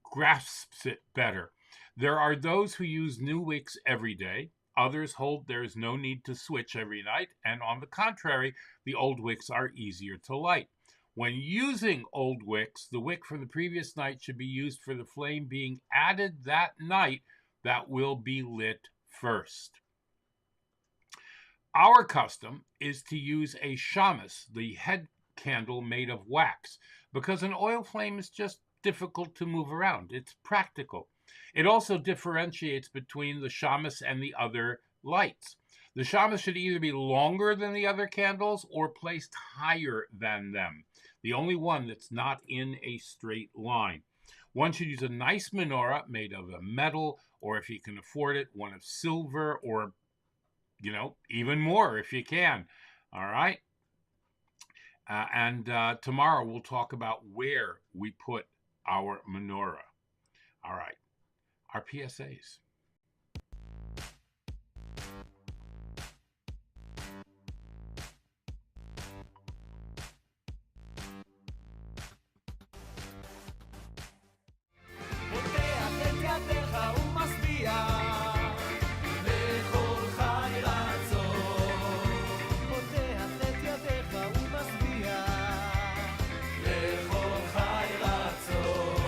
Speaker 2: grasps it better. There are those who use new wicks every day. Others hold there is no need to switch every night, and on the contrary, the old wicks are easier to light. When using old wicks, the wick from the previous night should be used for the flame being added that night that will be lit first. Our custom is to use a shamus, the head candle made of wax, because an oil flame is just difficult to move around. It's practical. It also differentiates between the shamus and the other lights. The shamus should either be longer than the other candles or placed higher than them. The only one that's not in a straight line. One should use a nice menorah made of a metal, or if you can afford it, one of silver, or, even more if you can. All right? And tomorrow we'll talk about where we put our menorah. All right. Our PSAs.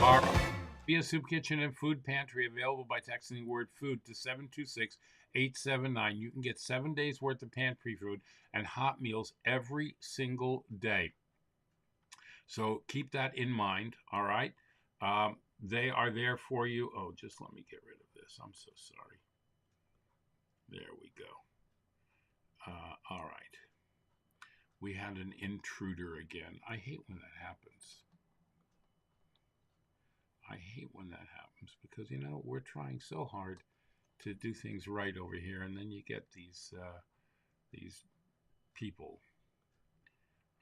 Speaker 2: Our Be a Soup Kitchen and Food Pantry available by texting the word food to 726-879. You can get 7 days worth of pantry food and hot meals every single day. So keep that in mind, all right? They are there for you. Oh, just let me get rid of this. I'm so sorry. There we go. All right. We had an intruder again. I hate when that happens. I hate when that happens because, you know, we're trying so hard to do things right over here, and then you get these people.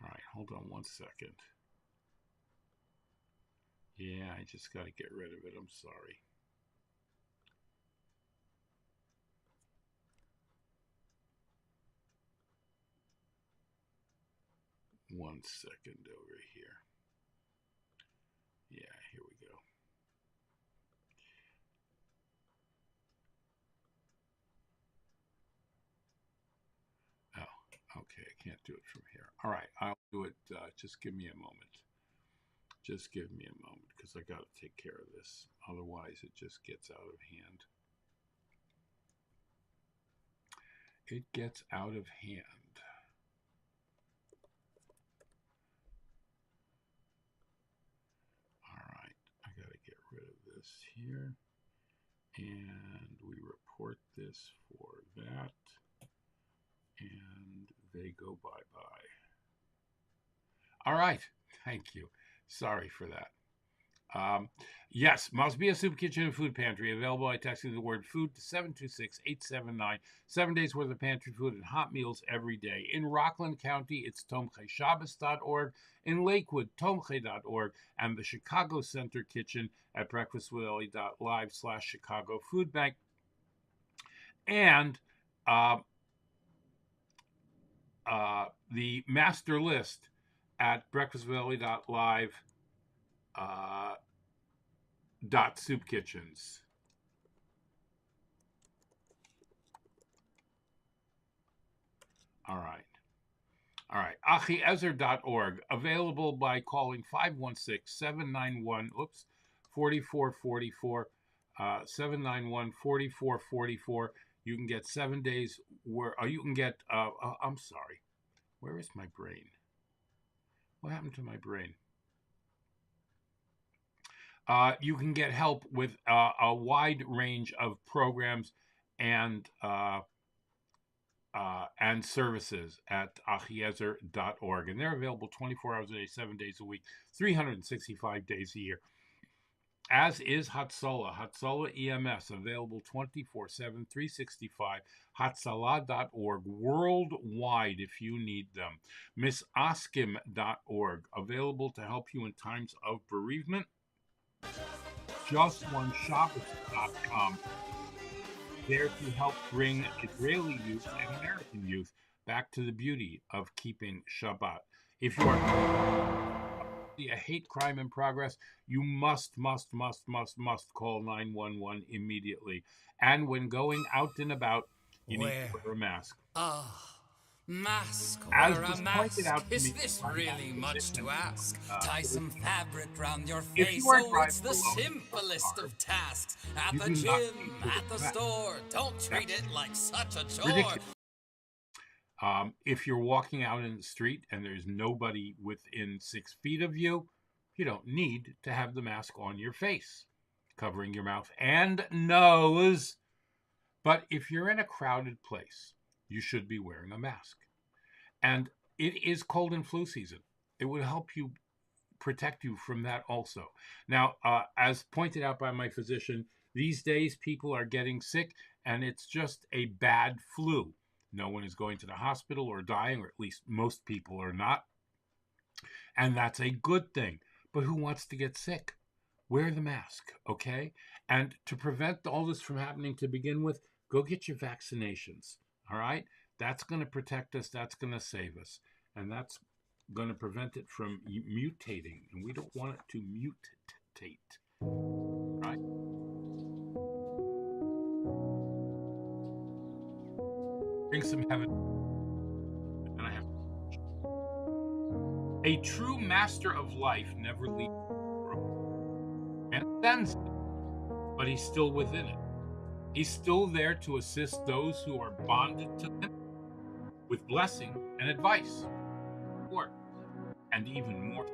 Speaker 2: All right, hold on one second. Yeah, I just got to get rid of it. I'm sorry. One second over here. Yeah, here we go. Oh, okay. I can't do it from here. All right, I'll do it. Just give me a moment. Just give me a moment because I got to take care of this. Otherwise, it just gets out of hand. It gets out of hand. All right, I got to get rid of this here. And we report this for that. And they go bye-bye. All right, thank you. Sorry for that. Yes, must be a soup kitchen and food pantry available by texting the word food to 726-879. 7 days worth of pantry food and hot meals every day. In Rockland County, it's tomcheshabbos.org. In Lakewood, tomche.org. And the Chicago Center Kitchen at breakfastwithelli.live/Chicago Food Bank. And the master list at breakfastwithelli.live .soup kitchens. All right. Achiezer.org, available by calling 516-791-4444, 791-4444. You can get 7 days where you can get I'm sorry. Where is my brain? What happened to my brain? You can get help with a wide range of programs and services at achiezer.org. And they're available 24 hours a day, 7 days a week, 365 days a year. As is Hatzalah EMS, available 24/7, 365, hatzalah.org, worldwide if you need them. Misaskim.org, available to help you in times of bereavement. JustOneShabbos.com, there to help bring Israeli youth and American youth back to the beauty of keeping Shabbat. If you are a hate crime in progress, you must call 911 immediately. And when going out and about, you need to wear a mask.
Speaker 6: Mask
Speaker 2: As
Speaker 6: or
Speaker 2: was
Speaker 6: a
Speaker 2: pointed
Speaker 6: mask?
Speaker 2: out to
Speaker 6: Is
Speaker 2: me
Speaker 6: this
Speaker 2: by
Speaker 6: really
Speaker 2: my
Speaker 6: much
Speaker 2: physician,
Speaker 6: to ask? Tie some fabric round your
Speaker 2: if
Speaker 6: face.
Speaker 2: you are
Speaker 6: Oh, it's the
Speaker 2: driving alone in your
Speaker 6: simplest
Speaker 2: car,
Speaker 6: of tasks. At
Speaker 2: you
Speaker 6: the
Speaker 2: do not need
Speaker 6: gym,
Speaker 2: to
Speaker 6: at the
Speaker 2: wear a mask.
Speaker 6: store. Don't treat
Speaker 2: That's
Speaker 6: it like such a chore.
Speaker 2: ridiculous. If you're walking out in the street and there's nobody within 6 feet of you, you don't need to have the mask on your face, covering your mouth and nose. But if you're in a crowded place, you should be wearing a mask. And it is cold and flu season. It would help you protect you from that also. Now, as pointed out by my physician, these days people are getting sick and it's just a bad flu. No one is going to the hospital or dying, or at least most people are not. And that's a good thing. But who wants to get sick? Wear the mask, okay? And to prevent all this from happening to begin with, go get your vaccinations, all right? That's going to protect us. That's going to save us. And that's going to prevent it from mutating. And we don't want it to mutate, right? Bring some heaven. And I have a true master of life never leaves. transcends it, but he's still within it. He's still there to assist those who are bonded to him with blessing and advice, and even more.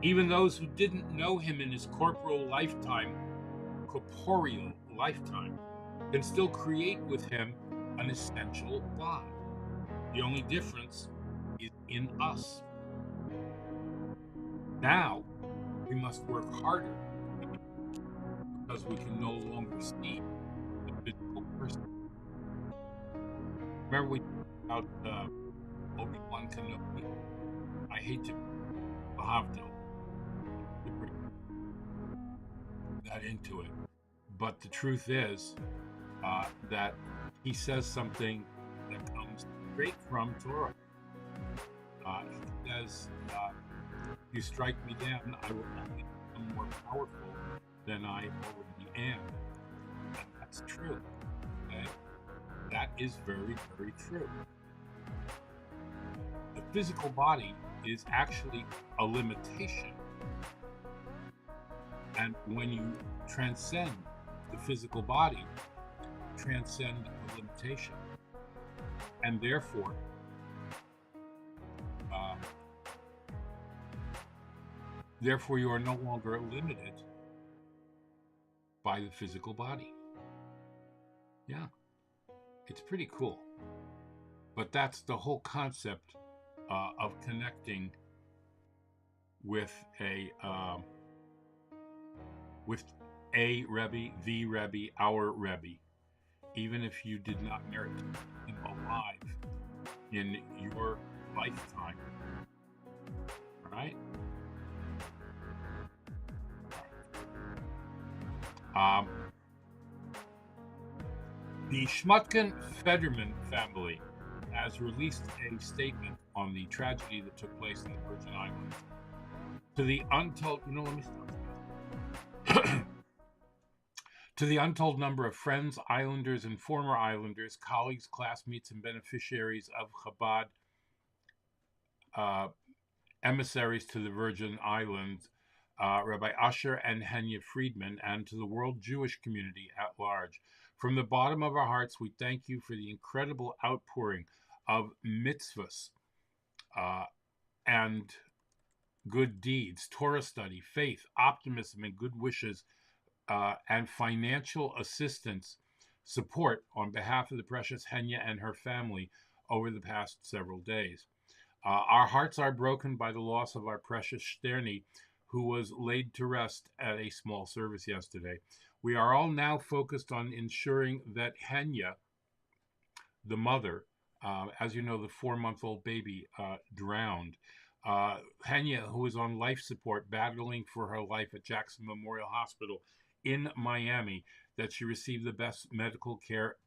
Speaker 2: Even those who didn't know him in his corporeal lifetime can still create with him an essential bond. The only difference is in us. Now, we must work harder because we can no longer see the physical person. Remember we talked about Obi-Wan Kenobi? I hate to Lahavdil bring that into it, but the truth is that he says something that comes straight from Torah. He says, "You strike me down, I will only become more powerful than I already am." And that's true. Okay? That is very, very true. The physical body is actually a limitation. And when you transcend the physical body, transcend the limitation. And therefore, you are no longer limited by the physical body. Yeah, it's pretty cool. But that's the whole concept of connecting with a Rebbe, the Rebbe, our Rebbe, even if you did not merit him alive in your lifetime. Right? The Schmutken-Federman family has released a statement on the tragedy that took place in the Virgin Islands. To the untold, to the untold number of friends, islanders, and former islanders, colleagues, classmates, and beneficiaries of Chabad emissaries to the Virgin Islands, Rabbi Asher and Henya Friedman, and to the world Jewish community at large. From the bottom of our hearts, we thank you for the incredible outpouring of mitzvahs and good deeds, Torah study, faith, optimism, and good wishes, and financial assistance support on behalf of the precious Henya and her family over the past several days. Our hearts are broken by the loss of our precious Shterni, who was laid to rest at a small service yesterday. We are all now focused on ensuring that Henya, the mother, as you know, the 4-month-old baby drowned. Henya, who is on life support, battling for her life at Jackson Memorial Hospital in Miami, that she received the best medical care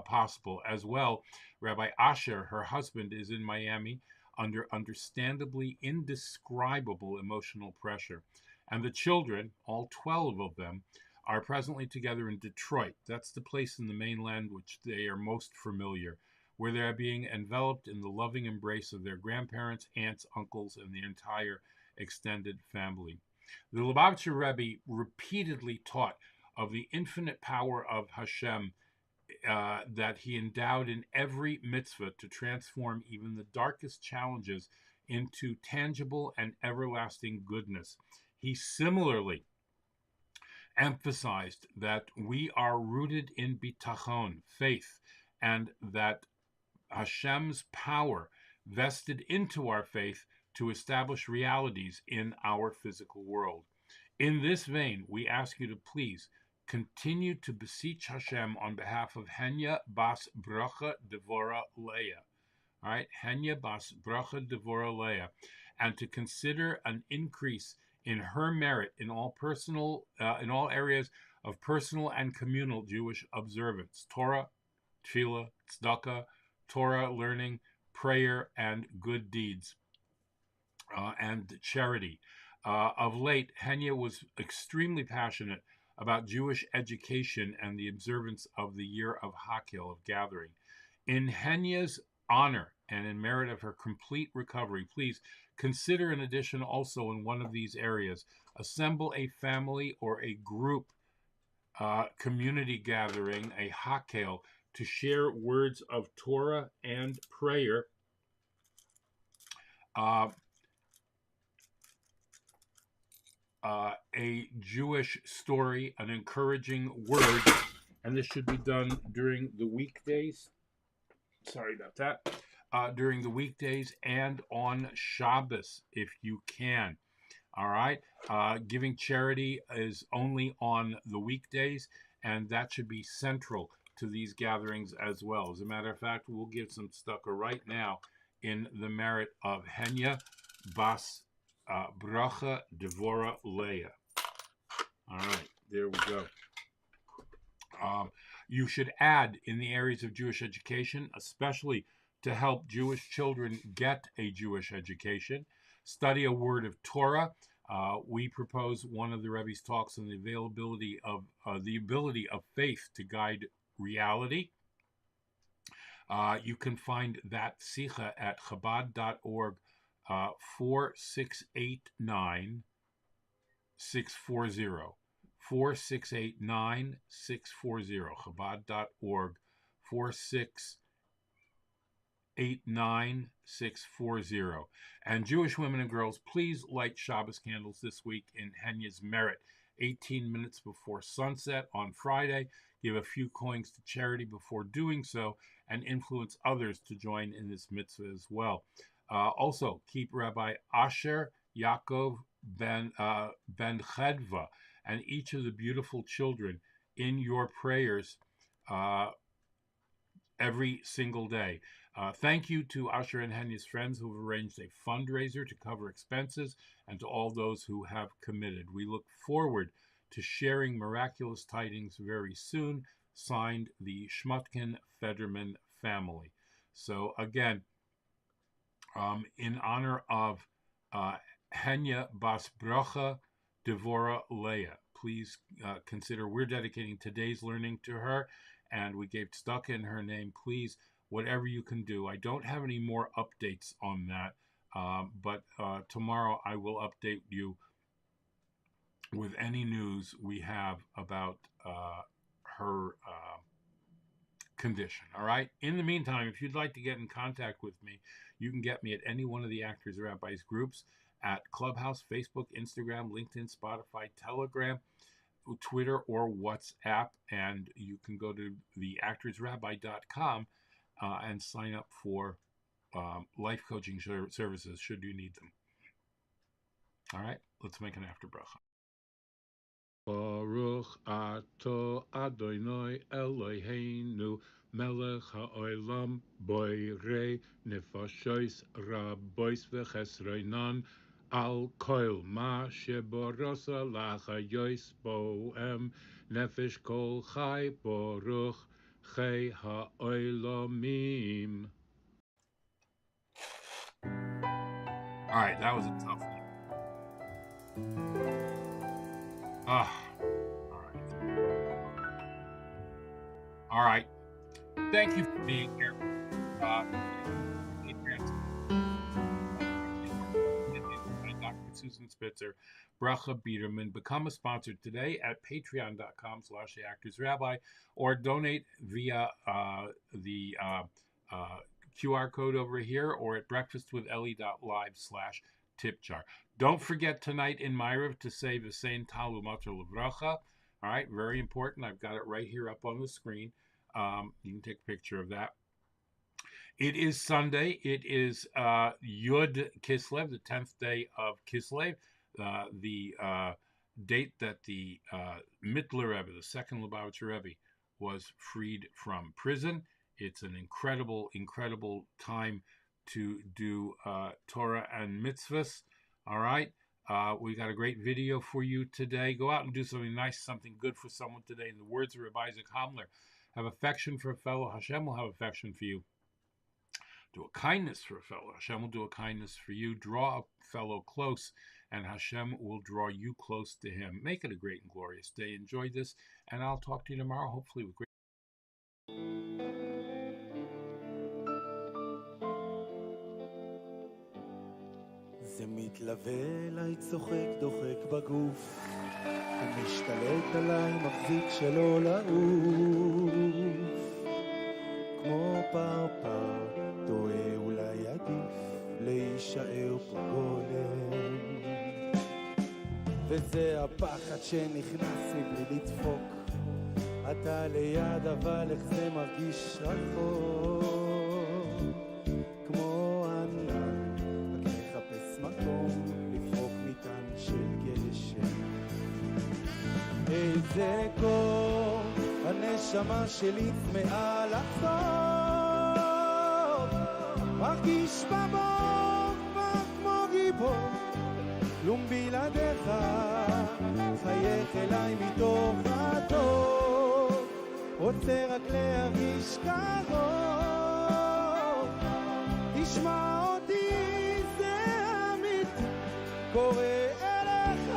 Speaker 2: possible. As well, Rabbi Asher, her husband, is in Miami under understandably indescribable emotional pressure. And the children, all 12 of them, are presently together in Detroit. That's the place in the mainland which they are most familiar, where they are being enveloped in the loving embrace of their grandparents, aunts, uncles, and the entire extended family. The Lubavitcher Rebbe repeatedly taught of the infinite power of Hashem that he endowed in every mitzvah to transform even the darkest challenges into tangible and everlasting goodness. He similarly emphasized that we are rooted in bitachon, faith, and that Hashem's power vested into our faith to establish realities in our physical world. In this vein, we ask you to please continue to beseech Hashem on behalf of Henya Bas Bracha Devora Leah. All right, Henya Bas Bracha Devora Leah, and to consider an increase in her merit in all areas of personal and communal Jewish observance: Torah, Tefillah, Tzedakah, Torah learning, prayer, and good deeds, and charity. Of late, Henya was extremely passionate about Jewish education and the observance of the year of Hakhel, of gathering. In Henya's honor, and in merit of her complete recovery, please consider an addition also in one of these areas. Assemble a family or a group community gathering, a Hakhel, to share words of Torah and prayer. A Jewish story, an encouraging word, and this should be done during the weekdays. Sorry about that. During the weekdays and on Shabbos, if you can. All right. Giving charity is only on the weekdays, and that should be central to these gatherings as well. As a matter of fact, we'll give some stucca right now in the merit of Henya Bas Bracha Devora Leah. All right, there we go. You should add in the areas of Jewish education, especially to help Jewish children get a Jewish education. Study a word of Torah. We propose one of the Rebbe's talks on the availability of the ability of faith to guide reality. You can find that sicha at Chabad.org 4689 640. 4689 640. Chabad.org 4689 640. And Jewish women and girls, please light Shabbos candles this week in Henya's merit. 18 minutes before sunset on Friday. Give a few coins to charity before doing so, and influence others to join in this mitzvah as well. Also, keep Rabbi Asher Yaakov ben Chedva and each of the beautiful children in your prayers every single day. Thank you to Asher and Henya's friends who have arranged a fundraiser to cover expenses, and to all those who have committed. We look forward to sharing miraculous tidings very soon. Signed, the Schmutkin Biederman family. So again, in honor of Henya Bas Bracha Devora Leah, please consider we're dedicating today's learning to her, and we gave tzedakah in her name. Please, whatever you can do. I don't have any more updates on that, but tomorrow I will update you with any news we have about her condition. All right. In the meantime, if you'd like to get in contact with me, you can get me at any one of the Actors Rabbis groups at Clubhouse, Facebook, Instagram, LinkedIn, Spotify, Telegram, Twitter, or WhatsApp. And you can go to theactorsrabbi.com and sign up for life coaching services should you need them. All right. Let's make an after bracha. Baruch ato Adonai Eloheinu melech ha'olam boirei nefashos rabois v'chesronan al kol ma sheborasa lachayos bohem nefesh kol chai baruch chai ha'olamim. All right, that was a tough one. All right. Thank you for being here. Dr. Susan Spitzer, Bracha Biederman. Become a sponsor today at patreon.com/theactorsrabbi, or donate via the QR code over here, or at breakfastwithelli.live/tipjar. Don't forget tonight in Ma'ariv to say the same Talu Matzah Levracha. All right, very important. I've got it right here up on the screen. You can take a picture of that. It is Sunday. It is Yud Kislev, the 10th day of Kislev, the date that the Mittler Rebbe, the second Lubavitcher Rebbe, was freed from prison. It's an incredible, incredible time to do Torah and mitzvahs. All right. We got a great video for you today. Go out and do something nice, something good for someone today. In the words of Rabbi Isaac Hamler, have affection for a fellow. Hashem will have affection for you. Do a kindness for a fellow. Hashem will do a kindness for you. Draw a fellow close, and Hashem will draw you close to him. Make it a great and glorious day. Enjoy this, and I'll talk to you tomorrow, hopefully with great.
Speaker 19: זה מתלווה אליי, צוחק, דוחק בגוף, ומשתלט עליי, מחזיק שלא לעוף, כמו פרפר, טועה אולי עדיף להישאר פה גולם. וזה הפחד שנכנס מבלי לדפוק, אתה ליד אבל איך זה מרגיש רחוק, כמו ענן, רק מחפש מקום לפרוק מטען של גשם. איזה קור, הנשמה שלי צמאה לחזור, מרגיש בבור כבר כמו גיבור, כלום בלעדיך, חייך אליי מתוך הטוב, רוצה רק להרגיש קרוב, תשמע אותי זה אמיתי, קורא אליך.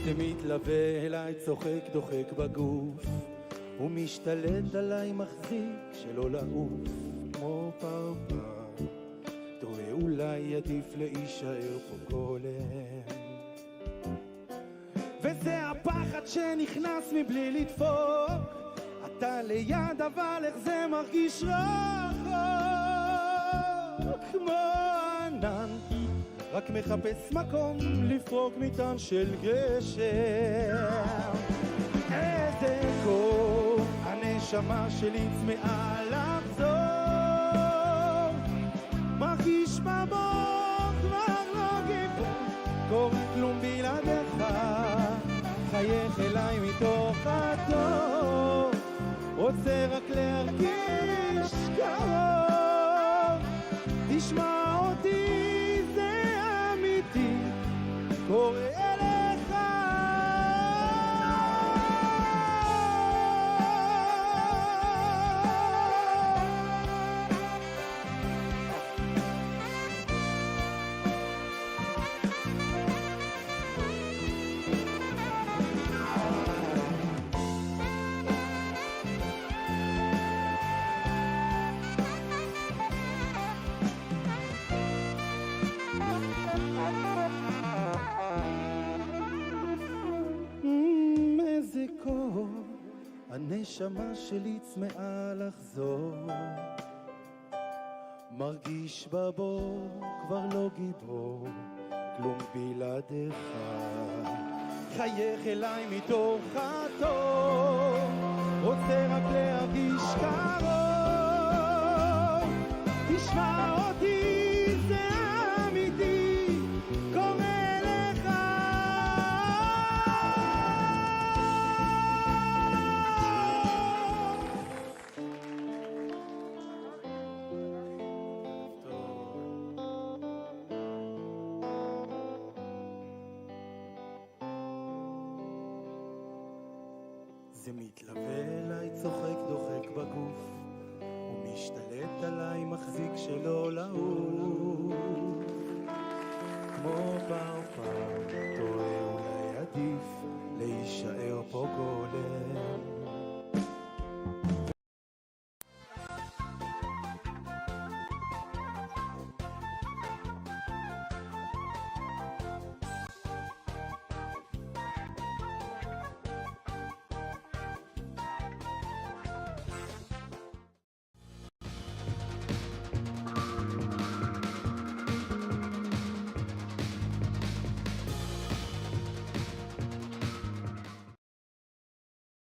Speaker 19: זה מתלווה אליי, צוחק, דוחק בגוף, הוא משתלט עליי, מחזיק שלא לעוף, כמו פרפר, טועה אולי עדיף להישאר פה גולם. וזה הפחד שנכנס מבלי לדפוק, אתה ליד אבל איך זה מרגיש רחוק, כמו ענן, רק מחפש מקום לפרוק מטען של גשם. איזה קור, הנשמה שלי צמאה לחזור, מרגיש בבור כבר לא גיבור, קורא כלום בלעדיך, חייך אליי מתוך הטוב, רוצה רק להרגיש קרוב, תשמע אותי קורא אליך. איזה קור, הנשמה שלי צמאה לחזור, מרגיש בבור כבר לא גיבור, כלום בלעדיך, חייך אליי מתוך הטוב, רוצה רק להרגיש קרוב, תשמע אותי זה אמיתי, קורא אליך. זה מתלווה אליי, צוחק, דוחק בגוף, הוא משתלט עליי, מחזיק שלא לעוף, כמו פרפר,